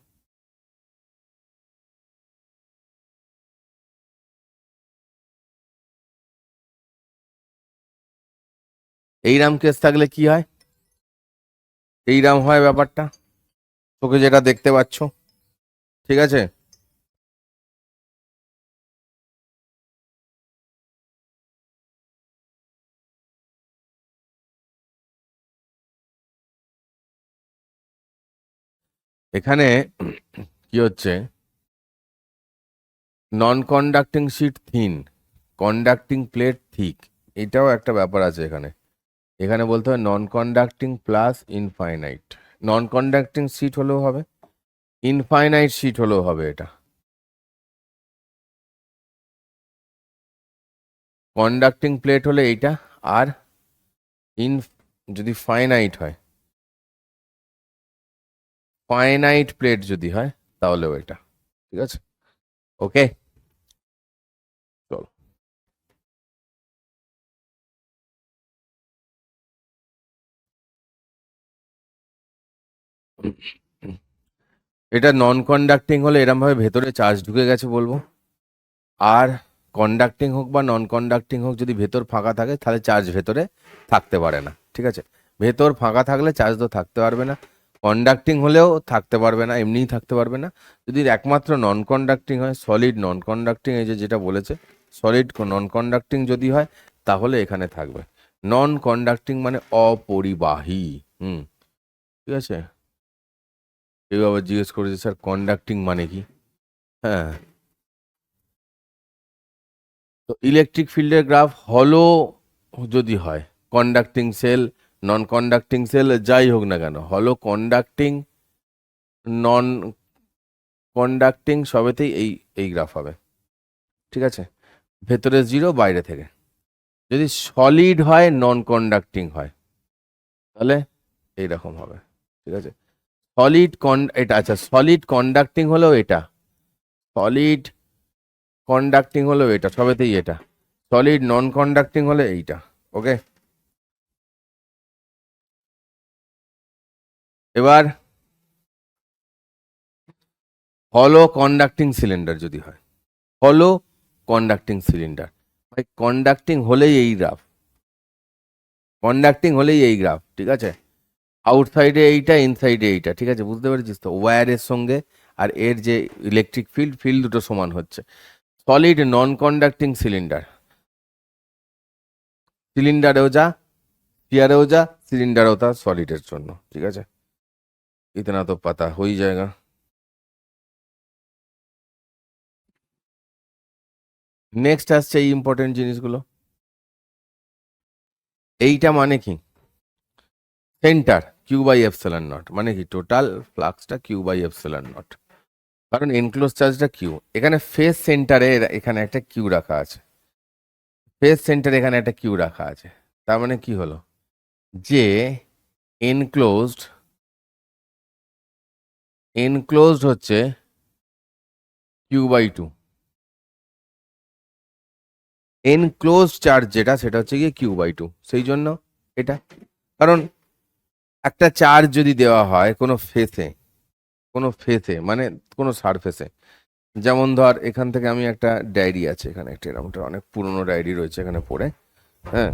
[SPEAKER 1] এইরাম কেস থাকলে কি হয়, এইরাম হয় ব্যাপারটা, তোকে যেটা দেখতে পাচ্ছ, ঠিক আছে। এখানে কি হচ্ছে, non conducting sheet thin, conducting plate thick, এটাও একটা ব্যাপার আছে এখানে। এখানে বলতে হবে non conducting plus infinite, non conducting sheet হলেও হবে, ইনফাইনাইট শিট হলেও হবে। এটা কন্ডাক্টিং প্লেট হলে এইটা, আর ইন যদি ফাইনাইট হয়, ফাইনাইট প্লেট যদি হয় তাহলেও এটা, ঠিক আছে। ওকে, চলো। এটা নন কন্ডাক্টিং হলে এরম ভাবে ভেতরে চার্জ ঢুকে গেছে বলবো, আর কন্ডাক্টিং হোক বা নন কন্ডাক্টিং হোক, যদি ভেতর ফাঁকা থাকে তাহলে চার্জ ভেতরে থাকতে পারে না, ঠিক আছে। ভেতর ফাঁকা থাকলে চার্জ তো থাকতে পারবে না, কন্ডাক্টিং হলেও থাকতে পারবে না, এমনিই থাকতে পারবে না। যদি একমাত্র নন কন্ডাক্টিং হয়, সলিড নন কন্ডাক্টিং, এই যে যেটা বলেছে সলিড নন কন্ডাক্টিং যদি হয় তাহলে এখানে থাকবে। নন কন্ডাক্টিং মানে অপরিবাহী। হুম, ঠিক আছে। কেউ আবার জিজ্ঞেস করেছে স্যার কন্ডাক্টিং মানে কি। হ্যাঁ, তো ইলেকট্রিক ফিল্ডের গ্রাফ হলো যদি হয়, কন্ডাক্টিং সেল, নন কন্ডাক্টিং সেল যাই হোক না কেন, হলো কন্ডাক্টিং নন কন্ডাক্টিং সবেতেই এই এই গ্রাফ হবে, ঠিক আছে। ভেতরে জিরো, বাইরে থেকে। যদি সলিড হয়, নন কন্ডাক্টিং হয়, তাহলে এইরকম হবে, ঠিক আছে। সলিড এটা আচ্ছা, সলিড কন্ডাক্টিং হলেও এটা, সলিড কন্ডাক্টিং হলেও এটা, সবেতেই এটা। সলিড নন কন্ডাক্টিং হলে এইটা। ওকে, এবার হলো কন্ডাক্টিং সিলিন্ডার যদি হয়, হলো কন্ডাক্টিং সিলিন্ডার, ভাই কন্ডাক্টিং হলেই এই গ্রাফ, কন্ডাক্টিং হলেই এই গ্রাফ, ঠিক আছে। আউটসাইডে এইটা, ইনসাইডে এইটা, ঠিক আছে, বুঝতে পেরেছিস তো। ওয়্যারের সঙ্গে আর এর যে ইলেকট্রিক ফিল্ড, ফিল্ড দুটো সমান হচ্ছে। সলিড নন কন্ডাক্টিং সিলিন্ডার, সিলিন্ডারেও যা, স্ফিয়ারেও যা, সিলিন্ডারেও তা, সলিডের জন্য, ঠিক আছে। ইতনা তো পাতা হই যায়গা। নেক্সট আসছে এই ইম্পর্টেন্ট জিনিসগুলো। এইটা মানে কি, centre q by epsilon naught, মানে কি টোটাল ফ্লাক্সটা কিউ বাই এপসিলন নট, কারণ এনক্লোজ চার্জটা কিউ। এখানে ফেস সেন্টারে এখানে একটা কিউ রাখা আছে, ফেস সেন্টারে এখানে একটা কিউ রাখা আছে। তার মানে কি হলো, যে এনক্লোজড, এনক্লোজড হচ্ছে Q by two, enclose charge যেটা সেটা হচ্ছে গিয়ে কিউ বাই টু, সেই জন্য এটা। কারণ একটা চার্জ যদি দেওয়া হয় কোনো ফেসে, কোনো ফেসে মানে কোনো সারফেসে, যেমন ধর এখান থেকে আমি একটা ডায়েরি আছে এখানে, একটা এরকম একটা অনেক পুরনো ডায়েরি রয়েছে এখানে পড়ে, হ্যাঁ,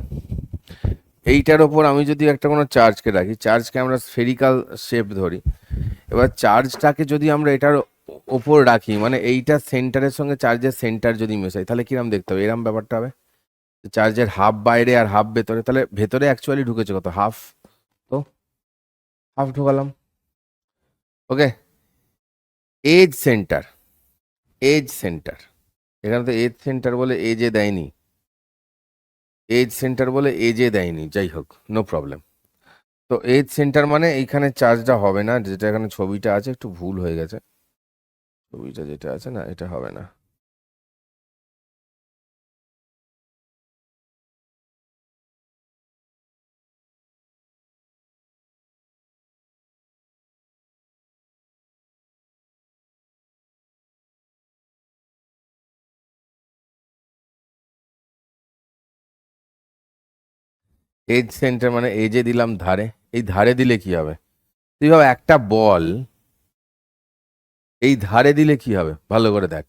[SPEAKER 1] এইটার ওপর আমি যদি একটা কোনো চার্জকে রাখি, চার্জকে আমরা স্ফেরিক্যাল শেপ ধরি, এবার চার্জটাকে যদি আমরা এটার ওপর রাখি, মানে এইটা সেন্টারের সঙ্গে চার্জের সেন্টার যদি মেশাই, তাহলে কিরম দেখতে হবে, এরম ব্যাপারটা হবে। চার্জের হাফ বাইরে আর হাফ ভেতরে, তাহলে ভেতরে অ্যাকচুয়ালি ঢুকেছে কত, হাফ, তো হাফ ঢোকালাম। ওকে, এজ সেন্টার, এজ সেন্টার, এখানে তো এজ সেন্টার বলে এজে দেয়নি, এজ সেন্টার বলে এজে দেয়নি, যাই হোক নো প্রবলেম। তো এজ সেন্টার মানে এইখানে চার্জটা হবে না, যেটা এখানে ছবিটা আছে একটু ভুল হয়ে গেছে, ছবিটা যেটা আছে না এটা হবে না। এজ সেন্টার মানে এজে দিলাম ধারে, এই ধারে দিলে কি হবে, তুই ভাব একটা বল এই ধারে দিলে কি হবে ভালো করে দেখ।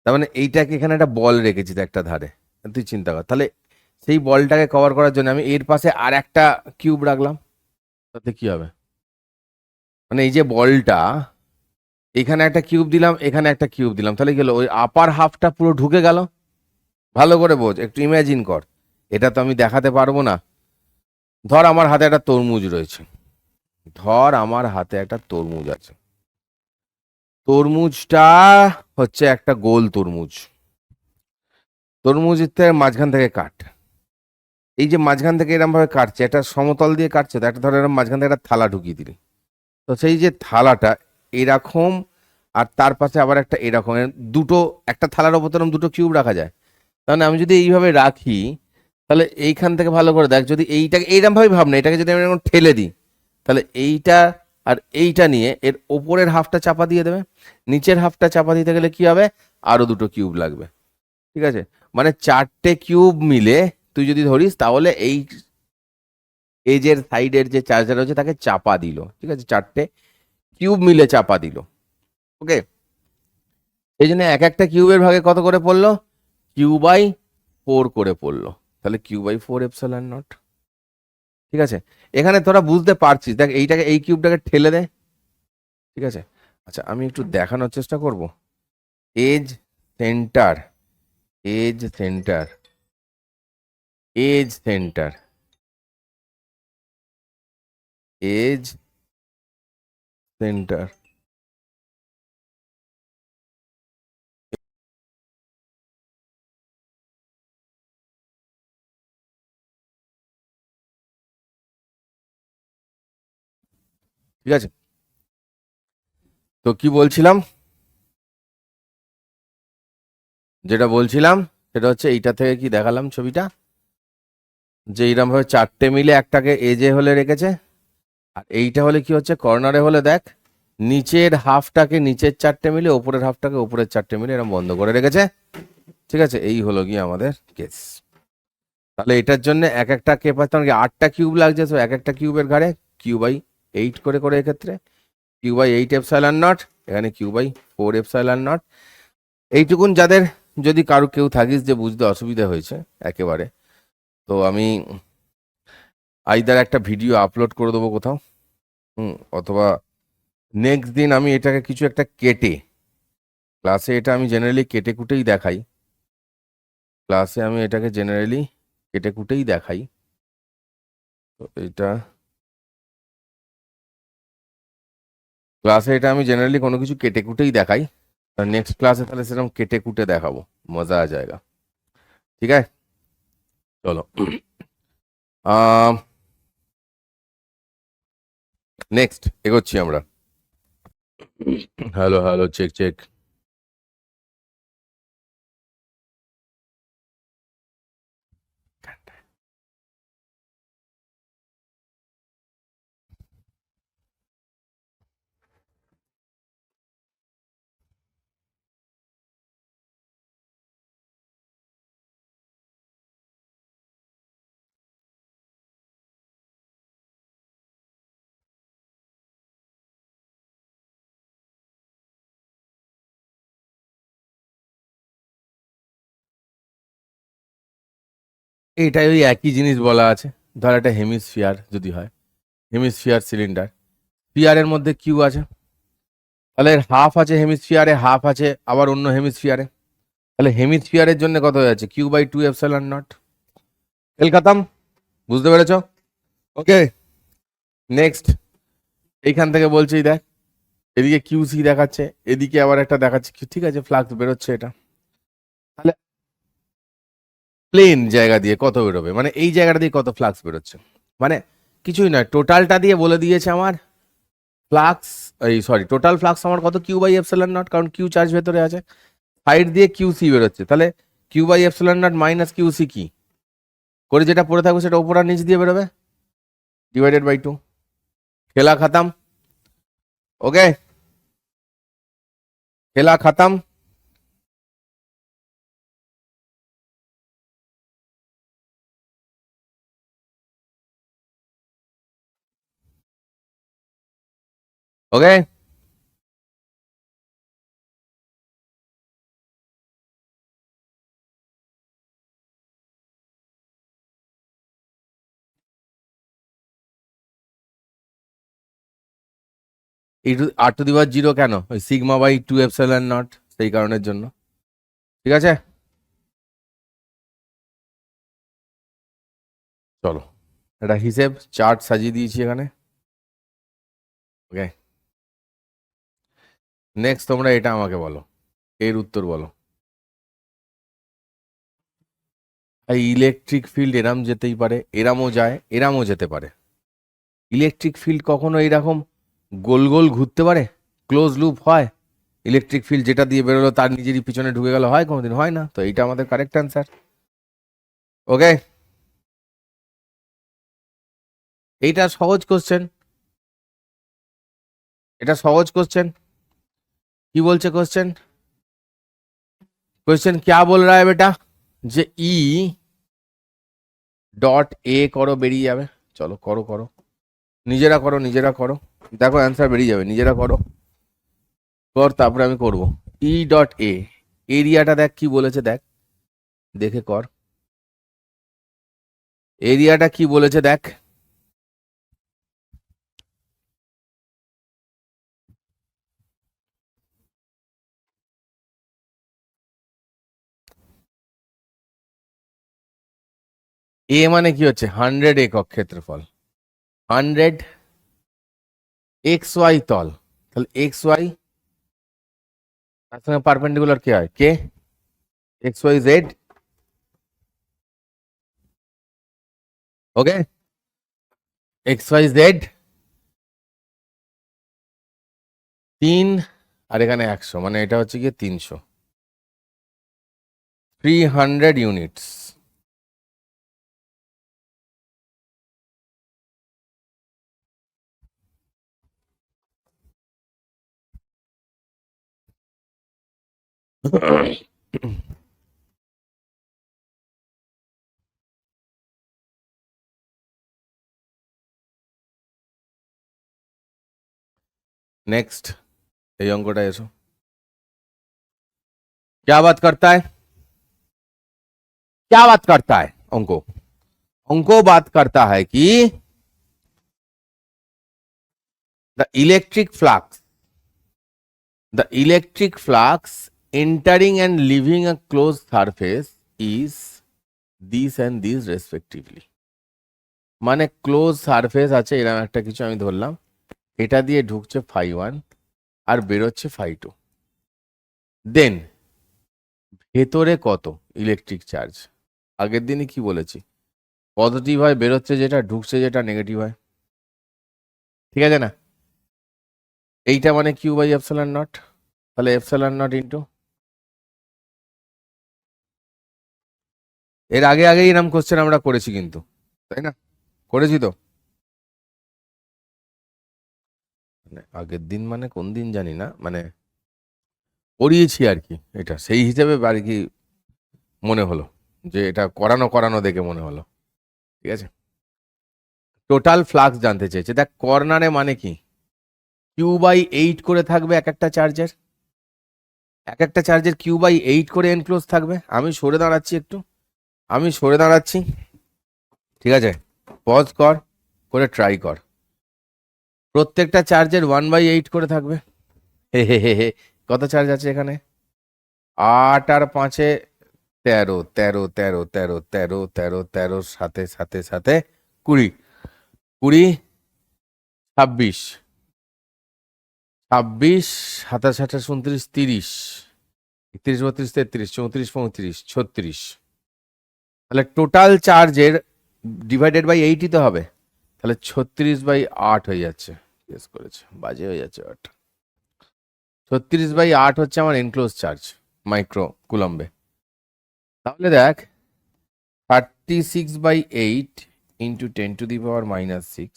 [SPEAKER 1] তার মানে এইটাকে এখানে একটা বল রেখেছি তো একটা ধারে, তুই চিন্তা কর তাহলে সেই বলটাকে কভার করার জন্য আমি এর পাশে আর একটা কিউব রাখলাম, তাতে কি হবে? মানে এই যে বলটা, এখানে একটা কিউব দিলাম, এখানে একটা কিউব দিলাম, তাহলে কি হলো? ওই আপার হাফটা পুরো ঢুকে গেল। ভালো করে বোঝ, একটু ইমাজিন কর। এটা তো আমি দেখাতে পারবো না। ধর আমার হাতে একটা তরমুজ রয়েছে, ধর আমার হাতে একটা তরমুজ আছে। তরমুজটা হচ্ছে একটা গোল তরমুজ। তরমুজের মাঝখান থেকে কাট। এই যে মাঝখান থেকে এরকম ভাবে কাটছে, একটা সমতল দিয়ে কাটছে, তো একটা ধর এরকম মাঝখান থেকে একটা থালা ঢুকিয়ে দিলি। তো সেই যে থালাটা এরকম, আর তার পাশে আবার একটা এরকম, দুটো, একটা থালার ওপর এরকম দুটো কিউব রাখা যায়। তাহলে আমি যদি এইভাবে রাখি, তাহলে এইখান থেকে ভালো করে দেখ, যদি এইটাকে এইরকম ভাবে ভাবনা, এটাকে যদি আমি এরকম ঠেলে দিই, তাহলে এইটা আর এইটা নিয়ে এর ওপরের হাফটা চাপা দিয়ে দেবে। নিচের হাফটা চাপা দিতে গেলে কি হবে? আরো দুটো কিউব লাগবে। ঠিক আছে, মানে চারটে কিউব মিলে তুই যদি ধরিস, তাহলে এই এজের সাইডের যে চার্জার রয়েছে তাকে চাপা দিল। ঠিক আছে, চারটে কিউব মিলে চাপা দিল। ওকে, এই জন্য এক একটা কিউবের ভাগে কত করে পড়লো? Q/4 করে পড়লো। তাহলে Q/4 এপসাইলন নট। ঠিক আছে, এখানে তোরা বুঝতে পারছিস, দেখ এইটাকে, এই কিউবটাকে ঠেলে দে। ঠিক আছে, আচ্ছা আমি একটু দেখানোর চেষ্টা করব। Edge centre, edge centre, edge centre, edge centre. ঠিক আছে, তো কি বলছিলাম? যেটা বলছিলাম সেটা হচ্ছে এইটা থেকে কি দেখালাম ছবিটা, যে এইরকম ভাবে চারটে মিলে একটাকে এজে হলে রেখেছে, আর এইটা হলে কি হচ্ছে, কর্নারে হলে দেখ, নিচের হাফটাকে নিচের চারটে মিলে, ওপরের হাফটাকে ওপরের চারটে মিলে এরকম বন্ধ করে রেখেছে। ঠিক আছে, এই হলো গিয়ে আমাদের কেস। তাহলে এটার জন্য এক একটা কে পাচ্তাম কি, 8টা কিউব লাগছে, তো এক একটা কিউবের ঘাড়ে Q/8 করে করে, এক্ষেত্রে Q/8 এপসাইলন নট, এখানে Q/4 এপসাইলন নট। এইটুকুন যাদের, যদি কারো কেউ থাকিস যে বুঝতে অসুবিধা হয়েছে একেবারে, তো আমি আইদার একটা ভিডিও আপলোড করে দেবো কোথাও, অথবা নেক্সট দিন আমি এটাকে কিছু একটা কেটে, ক্লাসে এটা আমি জেনারেলি কেটে কুটেই দেখাই, ক্লাসে আমি এটাকে জেনারেলি কেটে কুটেই দেখাই। তো এটা ক্লাসে এটা আমি জেনারেলি কোনো কিছু কেটে কুটেই দেখাই। নেক্সট ক্লাসে তাহলে সেরকম কেটে কুটে দেখাবো, মজা আ যায়গা। ঠিক আছে, চলো। নেক্সট এগোচ্ছি আমরা। Hello hello, check check. এটাই ওই একই জিনিস বলা আছে। ধর একটা হেমিস্ফিয়ার যদি হয়, হেমিস্ফিয়ার সিলিন্ডার, স্ফিয়ারের মধ্যে কিউ আছে, তাহলে হাফ আছে হেমিস্ফিয়ারে, হাফ আছে আবার অন্য হেমিস্ফিয়ারে। তাহলে হেমিস্ফিয়ারের জন্য কত হয়ে যাচ্ছে? Q/2 epsilon not. খেল খতম, বুঝতে পেরেছ? ওকে, নেক্সট। এইখান থেকে বলছি দেখ, এদিকে QC দেখাচ্ছে, এদিকে আবার একটা দেখাচ্ছে Q। ঠিক আছে, ফ্লাক্স বেরোচ্ছে এটা। তাহলে প্লেন জায়গা দিয়ে কত বেরোবে, মানে এই জায়গাটা দিয়ে কত ফ্লাক্স বেরোচ্ছে? মানে কিছুই নয়, টোটালটা দিয়ে বলে দিয়েছে আমার ফ্লাক্স, এই সরি, টোটাল ফ্লাক্স আমার কত? Q/এপসাইলন নট, কারণ কিউ চার্জ ভেতরে আছে। সাইড দিয়ে QC বেরোচ্ছে, তাহলে Q/এপসাইলন নট মাইনাস QC কি করে, যেটা পড়ে থাকবে সেটা উপর আর নিচ দিয়ে বেরোবে, /2। খেলা খতম। ওকে, খেলা খতম। ওকে, r⁻0 কেন? ওই সিগমা বাই 2 এপসাইলন নট, সেই কারণের জন্য। ঠিক আছে, চলো একটা হিসেব চার্ট সাজিয়ে দিয়েছি এখানে। ওকে, নেক্সট তোমরা এটা আমাকে বলো, এর উত্তর বলো। এই ইলেকট্রিক ফিল্ড এরাম যেতেই পারে, এরামও যায়, এরামও যেতে পারে। ইলেকট্রিক ফিল্ড কখনো এইরকম গোল গোল ঘুরতে পারে? ক্লোজ লুপ হয়? ইলেকট্রিক ফিল্ড যেটা দিয়ে বেরোলো তার নিজেরই পিছনে ঢুকে গেল, হয় কোনোদিন? হয় না। তো এইটা আমাদের কারেক্ট অ্যান্সার। ওকে, এইটা সহজ কোশ্চেন, এটা সহজ কোশ্চেন। কি বলছে কোশ্চেন? क्वेश्चन क्या बोल रहा है बेटा? যে ই ডট এ করো, বেরিয়ে যাবে। চলো করো করো, নিজেরা করো, নিজেরা করো, দেখো অ্যান্সার বেরিয়ে যাবে, নিজেরা করো কর, তারপরে আমি করব। ই ডট এ, এরিয়াটা দেখ কি বলেছে, দেখ, দেখে কর। এরিয়াটা কি বলেছে দেখ। এ মানে কি হচ্ছে? 100 একক ক্ষেত্রফল, 100 এক্স ওয়াই তল, তাহলে এক্স ওয়াই তার সঙ্গে পারপেন্ডিকুলার কে হয়? কে, এক্স ওয়াই জেড। ওকে, এক্স ওয়াই জেড 3, আর এখানে 100, মানে এটা হচ্ছে গিয়ে 300, 300 ইউনিটস। नेक्स्ट, এই অঙ্কটা এসো। क्या बात करता है? क्या बात करता है अंको? अंको बात करता है कि the electric flux entering and leaving a closed surface is this and this respectively। মানে ক্লোজ সারফেস আছে এরকম একটা কিছু আমি ধরলাম, এটা দিয়ে ঢুকছে φ1 আর বেরোচ্ছে φ2, দেন ভেতরে কত ইলেকট্রিক চার্জ? আগের দিনই কি বলেছি, পজিটিভ হয় বেরোচ্ছে যেটা, ঢুকছে যেটা নেগেটিভ হয়। ঠিক আছে না? এইটা মানে কিউ বাই এপসাইলন নট, তাহলে এপসাইলন নট ইন্টু, এর আগে আগেই এরকম কোশ্চেন আমরা করেছি কিন্তু, তাই না? করেছি তো, মানে আগের দিন মানে কোন দিন জানি না, মানে করিয়েছি আর কি, এটা সেই হিসেবে আর কি মনে হলো যে এটা করানো করানো দেখে মনে হলো। ঠিক আছে, টোটাল ফ্লাক্স জানতে চেয়েছে। দেখ কর্নারে মানে কি, Q/8 করে থাকবে এক একটা চার্জের, এক একটা চার্জের Q/8 করে এনক্লোজ থাকবে। আমি সরে দাঁড়াচ্ছি একটু, আমি সরে দাঁড়াচ্ছি, ঠিক আছে, পজ কর, করে ট্রাই কর। প্রত্যেকটা চার্জের 1/8 করে থাকবে। হে হে হে হে, কত চার্জ আছে এখানে? 8 আর 5-এ 13, 13, 13, 13, 13, 13, 13, সাথে সাথে সাথে 20, 20, 26, 26, 27, 28, 29, 30, 31, 32, 33, 34, 35, 36। তাহলে টোটাল চার্জের ডিভাইডেড বাই 8ই তো হবে, তাহলে 36/8 হয়ে যাচ্ছে। গেস করেছে, বাজে হয়ে যাচ্ছে। 36/8 হচ্ছে আমার এনক্লোজ চার্জ মাইক্রো কুলম্বে। তাহলে দেখ 36/8 ইন্টু 10⁻⁻6,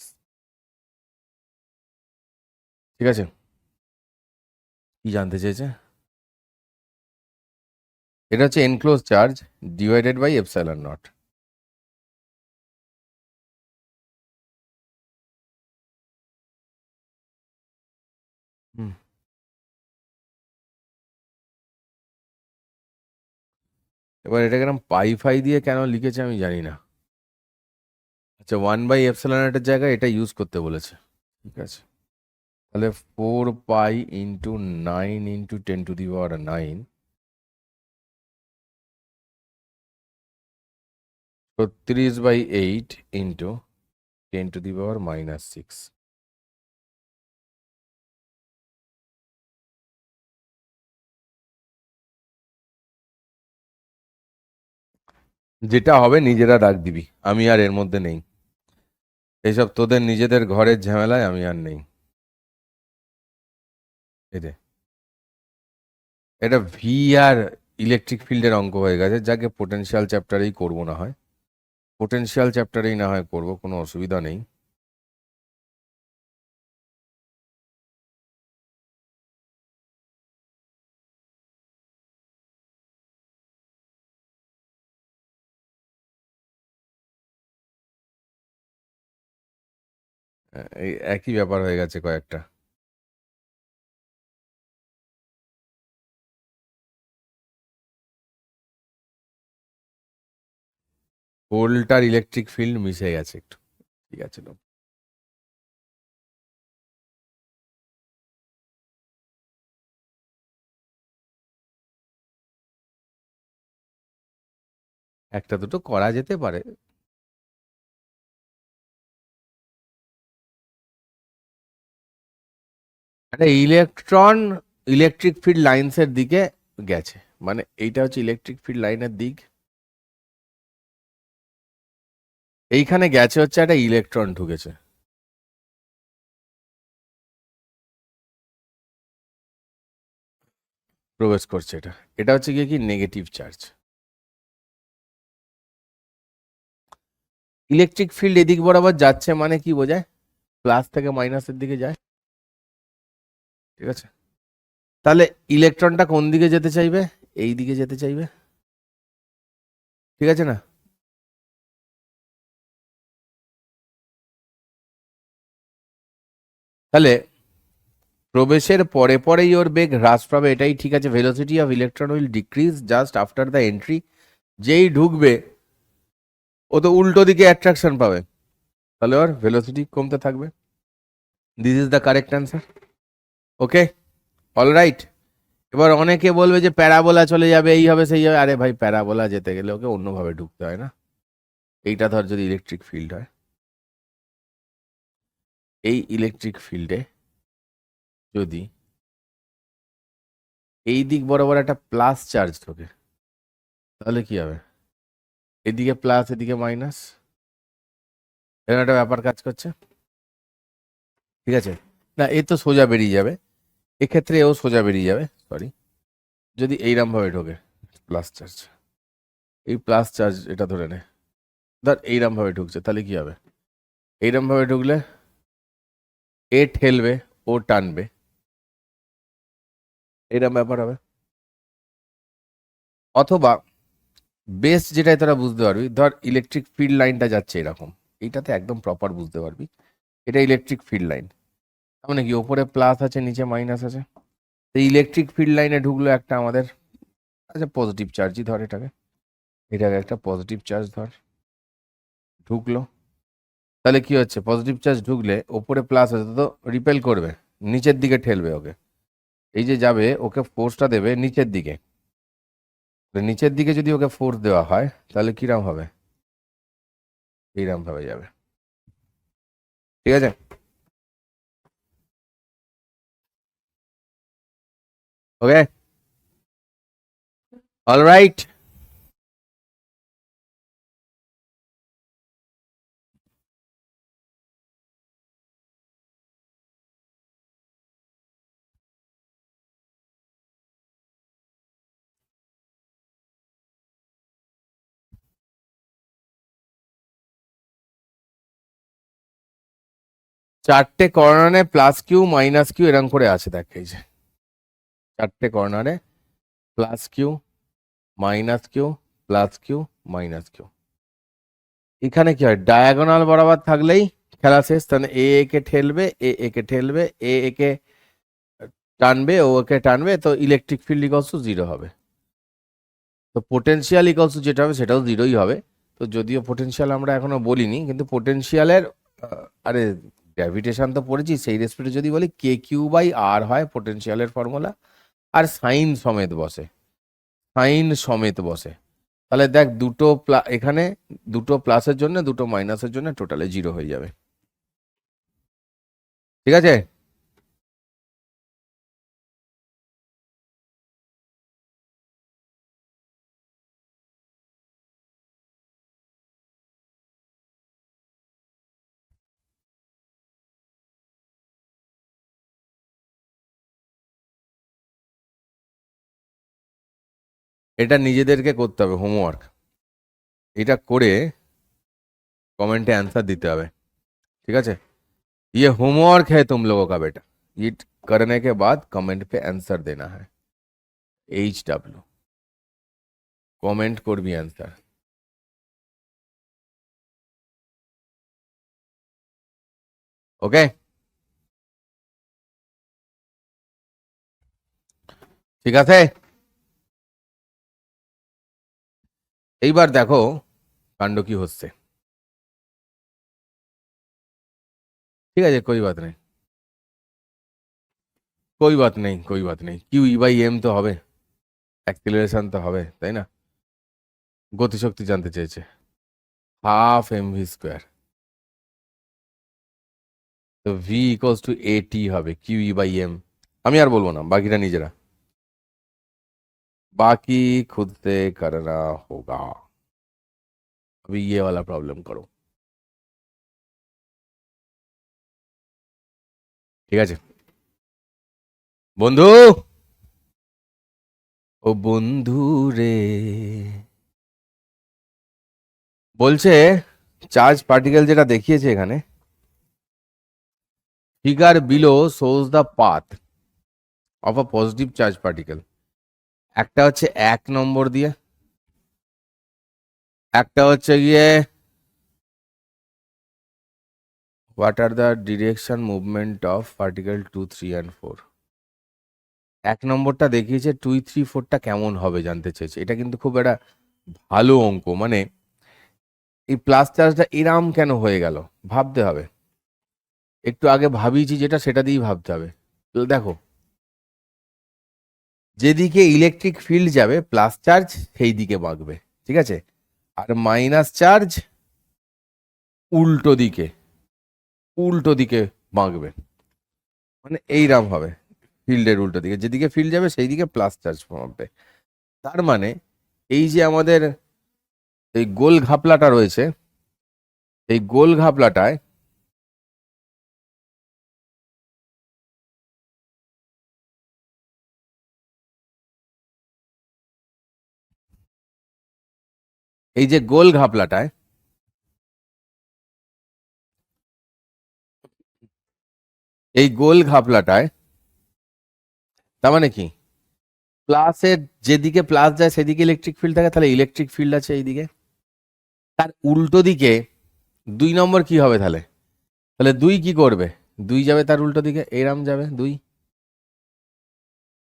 [SPEAKER 1] ঠিক আছে, কি জানতে চেয়েছে? এটা হচ্ছে enclose charge divided by epsilon naught. এবার এটা কেন পাই দিয়ে কেন লিখেছে আমি জানি না। আচ্ছা, 1/ε জায়গায় এটা ইউজ করতে বলেছে, ঠিক আছে। তাহলে 4 পাই ইন্টু 9 ইন্টু 10⁹9 36/8 ইন্টু 10⁻⁻6। যেটা হবে নিজেরা দাগ দিবি, আমি আর এর মধ্যে নেই। এইসব তোদের নিজেদের ঘরের ঝামেলায় আমি আর নেই। এতে এটা ভি আর ইলেকট্রিক ফিল্ডের অঙ্ক হয়ে গেছে, যাকে পোটেনশিয়াল চ্যাপ্টারেই করবো না হয়, পোটেনশিয়াল চ্যাপ্টারেই না হয় করবো, কোনো অসুবিধা নেই। এই একই ব্যাপার হয়ে গেছে কয়েকটা। ভোল্ট আর ইলেকট্রিক ফিল্ড মিশে গেছে একটু, ঠিক আছে। একটা দুটো করা যেতে পারে। একটা ইলেকট্রন ইলেকট্রিক ফিল্ড লাইন্সের দিকে গেছে, মানে এইটা হচ্ছে ইলেকট্রিক ফিল্ড লাইনের দিক, এইখানে গেছে হচ্ছে একটা ইলেকট্রন ঢুকেছে, প্রবেশ করছে, এটা এটা হচ্ছে গিয়ে কি নেগেটিভ চার্জ। ইলেকট্রিক ফিল্ড এদিক বরাবর যাচ্ছে মানে কি বোঝায়, প্লাস থেকে মাইনাসের দিকে যায়, ঠিক আছে। তাহলে ইলেকট্রনটা কোন দিকে যেতে চাইবে, এই দিকে যেতে চাইবে, ঠিক আছে না। তাহলে প্রবেশের পরে পরেই ওর বেগ হ্রাস পাবে, এটাই ঠিক আছে। Velocity of electron will decrease just after the entry, যেই ঢুকবে ও তো উল্টো দিকে অ্যাট্রাকশন পাবে, তাহলে ওর ভেলোসিটি কমতে থাকবে। This is the correct answer. Okay, all right. এবার অনেকে বলবে যে প্যারাবোলা চলে যাবে, এই হবে সেই হবে। আরে ভাই, প্যারাবোলা যেতে গেলে ওকে অন্যভাবে ঢুকতে হয় না। এইটা ধর যদি ইলেকট্রিক ফিল্ড হয়, এই ইলেকট্রিক ফিল্ডে যদি এই দিক বরাবর একটা প্লাস চার্জ থাকে, তাহলে কি হবে, এদিকে প্লাস এদিকে মাইনাস, এরকম একটা ব্যাপার কাজ করছে, ঠিক আছে না। এ তো সোজা বেরিয়ে যাবে, এক্ষেত্রে এও সোজা বেরিয়ে যাবে, সরি। যদি এইরকম ভাবে ঢোকে প্লাস চার্জ, এই প্লাস চার্জ এটা ধরে নে, ধর এইরকম ভাবে ঢুকছে, তাহলে কি হবে, এইরকম ভাবে ঢুকলে এ ঠেলবে, ও টানবে, এইরকম ব্যাপার হবে। অথবা বেস যেটাই তোরা বুঝতে পারবি, ধর ইলেকট্রিক ফিল্ড লাইনটা যাচ্ছে এরকম, এইটাতে একদম প্রপার বুঝতে পারবি, এটা ইলেকট্রিক ফিল্ড লাইন, তার মানে কি ওপরে প্লাস আছে নিচে মাইনাস আছে। তো ইলেকট্রিক ফিল্ড লাইনে ঢুকলো একটা আমাদের, আচ্ছা পজিটিভ চার্জই ধর এটাকে, এটাকে একটা পজিটিভ চার্জ ধর, ঢুকলো। তাহলে কি হচ্ছে, পজিটিভ চার্জ ঢুকলে ওপরে প্লাস আছে তো রিপেল করবে, নিচের দিকে ঠেলবে ওকে, এই যে যাবে ওকে ফোর্সটা দেবে নিচের দিকে। তো নিচের দিকে যদি ওকে ফোর্স দেওয়া হয় তাহলে কিরাম হবে, এইরাম ভাবে যাবে, ঠিক আছে। ওকে, অল রাইট। চারটে কর্নারে প্লাস কিউ মাইনাস কিউ এরকম করে আছে, দেখ এই যে চারটে কর্নারে plus Q minus Q plus Q minus Q. এখানে কি হয়, ডায়াগোনাল বরাবর থাকলেই খেলা শেষ, তাহলে এ একে ঠেলবে, এ একে ঠেলবে, এ একে টানবে, ও একে টানবে, তো electric field equals to zero হবে। তো পোটেনশিয়াল ইকলস টু যেটা হবে সেটাও জিরোই হবে। তো যদিও পোটেনশিয়াল আমরা এখনো বলিনি, কিন্তু পোটেনশিয়ালের আরে গ্র্যাভিটেশন তো পড়েছি, সেই রেসপেক্টে যদি বলি কে কিউ বাই আর হয় পোটেনশিয়ালের ফর্মুলা, আর সাইন সমেত বসে, সাইন সমেত বসে, তাহলে দেখ দুটো এখানে দুটো প্লাসের জন্য দুটো মাইনাসের জন্য টোটালে 0 হয়ে যাবে। ঠিক আছে, এটা নিজেদেরকে করতে হবে হোমওয়ার্ক, এটা করে कमेंटे आंसर देते হবে। ठीक है, ये होमवर्क है तुम लोगों का बेटा, ये करने के बाद कमेंट पे आंसर देना है। HW कमेंट করবি आंसर। ওকে, ঠিক আছে, এইবার দেখো কাণ্ড কি হচ্ছে। ঠিক আছে, कोई बात नहीं, कोई बात नहीं, कोई बात नहीं, কিউ ই বাই এম তো হবে, অ্যাক্সিলারেশন তো হবে, তাই না? গতিশক্তি জানতে চেয়েছে, হাফ mv স্কোয়ার, তো ভি ইকুয়ালস টু এটি হবে কিউ ই বাই এম। আমি আর বলবো না, বাকিটা নিজেরা, बाकी खुद से करना होगा। अभी ये वाला प्रॉब्लम करो। ঠিক আছে বন্ধু, ও বন্ধু রে, বলছে চার্জ পার্টিকেল যেটা দেখিয়েছে এখানে, figure below shows the path of a positive charge particle. একটা হচ্ছে 1 নম্বর দিয়ে, একটা হচ্ছে গিয়ে what are the direction movement of particle 2, 3 and 4। 1 নম্বরটা দেখিয়েছে, 2, 3, 4টা কেমন হবে জানতে চেয়েছে। এটা কিন্তু খুব একটা ভালো অঙ্ক, মানে এই প্লাস চার্জটা এরাম কেন হয়ে গেল ভাবতে হবে। একটু আগে ভাবিয়েছি যেটা, সেটা দিয়েই ভাবতে হবে। দেখো, যেদিকে ইলেকট্রিক ফিল্ড যাবে প্লাস চার্জ সেই দিকে বাঁকবে, ঠিক আছে, আর মাইনাস চার্জ উল্টো দিকে, উল্টো দিকে বাঁকবে, মানে এইরাম হবে, ফিল্ডের উল্টো দিকে, যেদিকে ফিল্ড যাবে সেই দিকে প্লাস চার্জ বাঁকবে। তার মানে এই যে আমাদের এই গোল ঘাপলাটা রয়েছে, এই গোল ঘাপলাটায় এই যে গোল ঘাপলাটায় এই গোল ঘাপলাটায় তার মানে কি, প্লাসের যেদিকে প্লাস যায় সেদিকে ইলেকট্রিক ফিল্ড থাকে, তাহলে ইলেকট্রিক ফিল্ড আছে এইদিকে। তার উল্টো দিকে 2 নম্বর কি হবে তাহলে, তাহলে 2 কি করবে, 2 যাবে তার উল্টো দিকে, এরাম যাবে 2,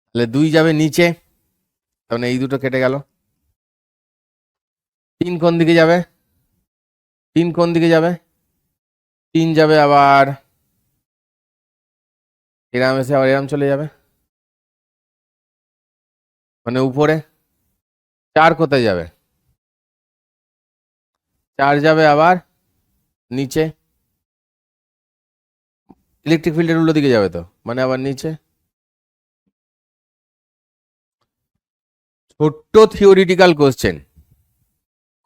[SPEAKER 1] তাহলে 2 যাবে নিচে, তাহলে এই দুটো কেটে গেল। 3 কোন দিকে যাবে, 3 কোন দিকে যাবে, 3 যাবে আবার এরাম এসে আবার এরাম চলে যাবে, মানে উপরে। 4 কোথায় যাবে, 4 যাবে আবার নিচে, ইলেকট্রিক ফিল্ডের উল্টো দিকে যাবে তো, মানে আবার নিচে। ছোট্ট থিওরিটিক্যাল কোশ্চেন,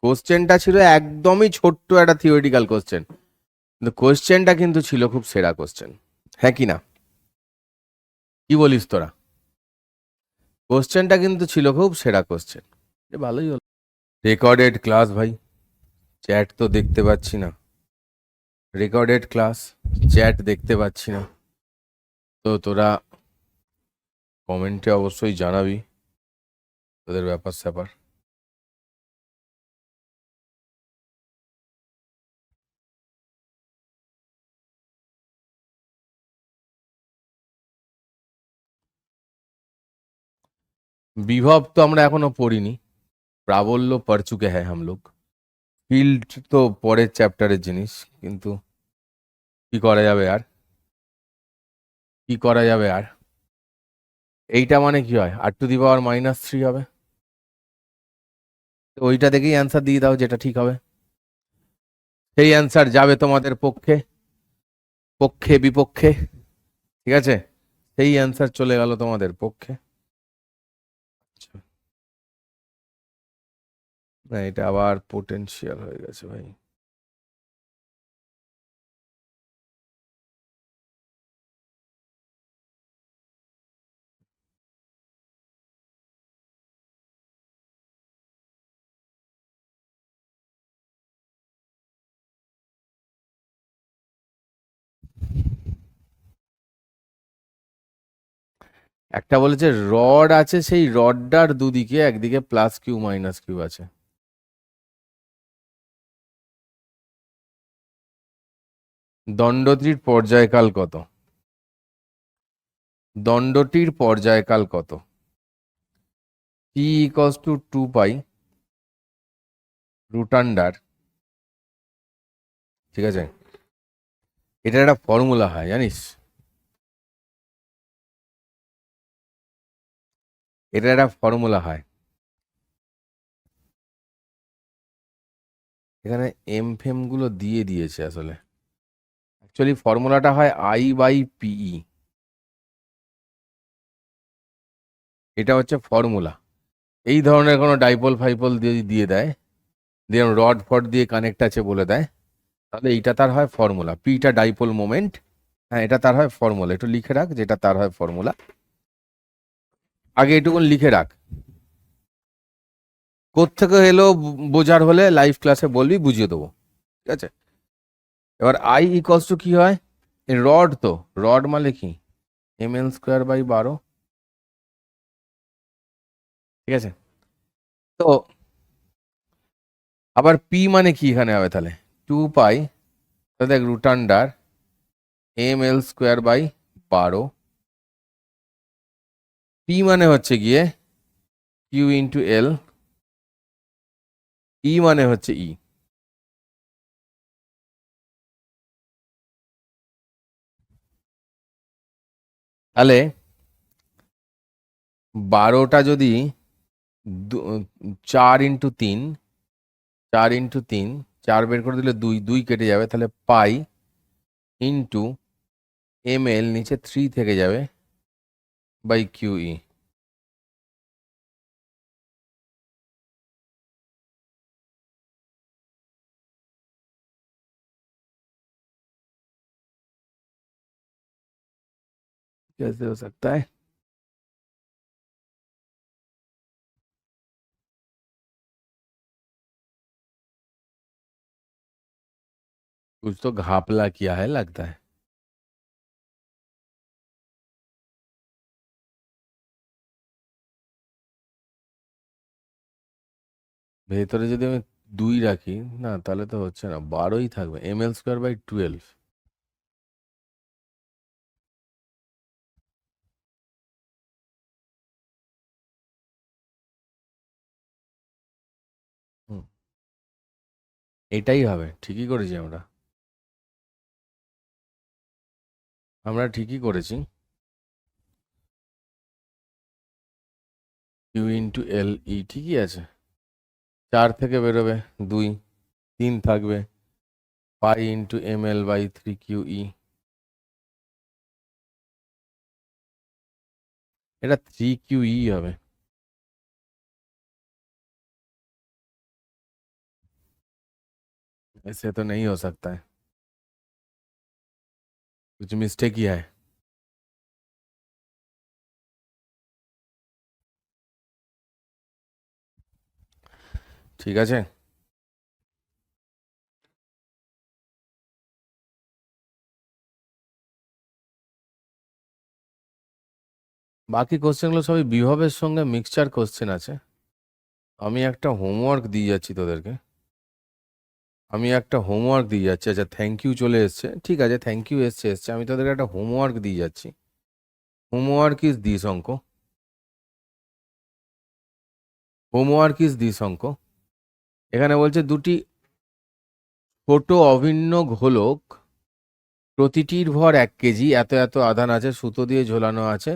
[SPEAKER 1] কোশ্চেনটা ছিল একদমই ছোট্ট একটা থিওরিটিক্যাল কোশ্চেন, কিন্তু কোশ্চেনটা কিন্তু ছিল খুব সেরা কোশ্চেন, হ্যাঁ কি না, কি বলিস তোরা? কোশ্চেনটা কিন্তু ছিল খুব সেরা কোশ্চেন, ভালোই হলো। রেকর্ডেড ক্লাস ভাই, চ্যাট তো দেখতে পাচ্ছি না, রেকর্ডেড ক্লাস, চ্যাট দেখতে পাচ্ছি না, তো তোরা কমেন্টে অবশ্যই জানাবি তোদের ব্যাপার স্যাপার। বিভব তো আমরা এখনো পড়িনি, প্রাবল্য পড় চুকে হ্যাঁ হাম লোগ, ফিল্ড তো পরের চ্যাপ্টারের জিনিস, কিন্তু কি করা যাবে আর, কি করা যাবে আর? এইটা মানে কি হয়, r⁻³ হবে। তো ওইটা দেখেই অ্যান্সার দিয়ে দাও যেটা ঠিক হবে, সেই অ্যান্সার যাবে তোমাদের পক্ষে, পক্ষে বিপক্ষে, ঠিক আছে, সেই অ্যান্সার চলে গেল তোমাদের পক্ষে। আচ্ছা, না এটা আবার পোটেনশিয়াল হয়ে গেছে ভাই। একটা বলেছে রড আছে, সেই রডটার দুদিকে একদিকে +Q - Q আছে। দণ্ডটির পর্যায়কাল কত? দণ্ডটির পর্যায়কাল কত? T = 2π√, ঠিক আছে, এটা একটা ফর্মুলা হয় জানিস, এটা একটা ফর্মুলা হয়। এখানে এম ফেম গুলো দিয়ে দিয়েছে আসলে, অ্যাকচুয়ালি ফর্মুলাটা হয় I/PE, এটা হচ্ছে ফর্মুলা। এই ধরনের কোনো ডাইপোল ফাইপোল দিয়ে দিয়ে দেয়, দিয়ে রড ফড দিয়ে কানেক্ট আছে বলে দেয়, তাহলে এইটা তার হয় ফর্মুলা, পিটা ডাইপোল মোমেন্ট। হ্যাঁ, এটা তার হয় ফর্মুলা, একটু লিখে রাখ যেটা তার হয় ফর্মুলা, আগে এটুকুন লিখে রাখ। কোত্থেকে এলো বোঝার হলে লাইভ ক্লাসে বলবি, বুঝিয়ে দেবো, ঠিক আছে। এবার I = কি হয়, রড তো, রড মানে কি ml²/12, ঠিক আছে। তো আবার পি মানে কি এখানে হবে তাহলে 2π, দেখ √ml²/12, পি মানে হচ্ছে গিয়ে Q × L, ই মানে হচ্ছে ই। তাহলে 12টা যদি 4 × 3, 4 × 3, 4 বের করে দিলে 2, 2 কেটে যাবে, তাহলে π × ml নিচে 3 থেকে যাবে /QE। कैसे हो सकता है? कुछ तो घापला किया है लगता है। ভেতরে যদি আমি 2 রাখি, না তাহলে তো হচ্ছে না, 12ই থাকবে, ml²/12। হুম, এটাই হবে, ঠিকই করেছি আমরা, আমরা ঠিকই করেছি। Q × L E ঠিকই আছে, 4 থেকে বেরোবে 2, 3 থাকবে, π × ml/3QE, এটা 3QE হবে। ऐसे तो नहीं हो सकता है, कुछ मिस्टेक किया है। ঠিক আছে, বাকি কোশ্চেনগুলো সবই বিভবের সঙ্গে মিক্সচার কোশ্চেন আছে। আমি একটা হোমওয়ার্ক দিয়ে যাচ্ছি তোদেরকে, আমি একটা হোমওয়ার্ক দিয়ে যাচ্ছি। আচ্ছা, থ্যাংক ইউ চলে এসছে, ঠিক আছে, থ্যাংক ইউ এসছে, আমি তোদেরকে একটা হোমওয়ার্ক দিয়ে যাচ্ছি। হোমওয়ার্ক ইজ দিস অঙ্ক, হোমওয়ার্ক ইজ দিস অঙ্ক। এখানে বলছে দুটি ছোট অভিন্ন গোলক প্রতিটির ভর 1 কেজি, এত এত আধান আছে, সুতো দিয়ে ঝোলানো আছে,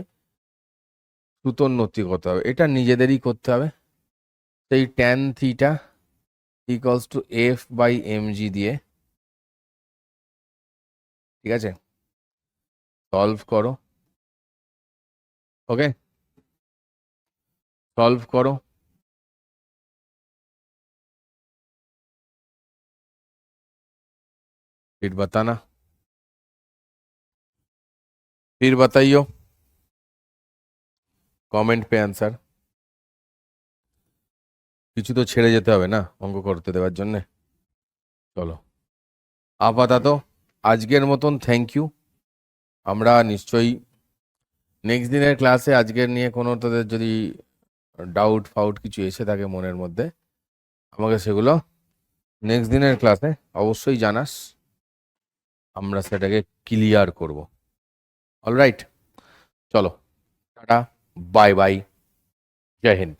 [SPEAKER 1] সুতোর নতি কত হবে? এটা নিজেদেরই করতে হবে। সেই tan theta equals to F by MG দিয়ে, ঠিক আছে, সলভ করো। ওকে, सॉल्व करो। फिर बताना, फिर बताइयो কমেন্ট पे आंसर। কিছু তো ছেড়ে যেতে হবে না অঙ্ক করতে দেওয়ার জন্য। চলো আপাতত আজকের মতন থ্যাংক ইউ। আমরা নিশ্চয়ই নেক্সট দিনের ক্লাসে আজকের নিয়ে কোনো তোদের যদি ডাউট ফাউট কিছু এসে থাকে মনের মধ্যে, আমাকে সেগুলো নেক্সট দিনের ক্লাসে অবশ্যই জানাস, আমরা সেটাকে ক্লিয়ার করব। অলরাইট, চলো টাটা, বাই বাই, জয় হিন্দ।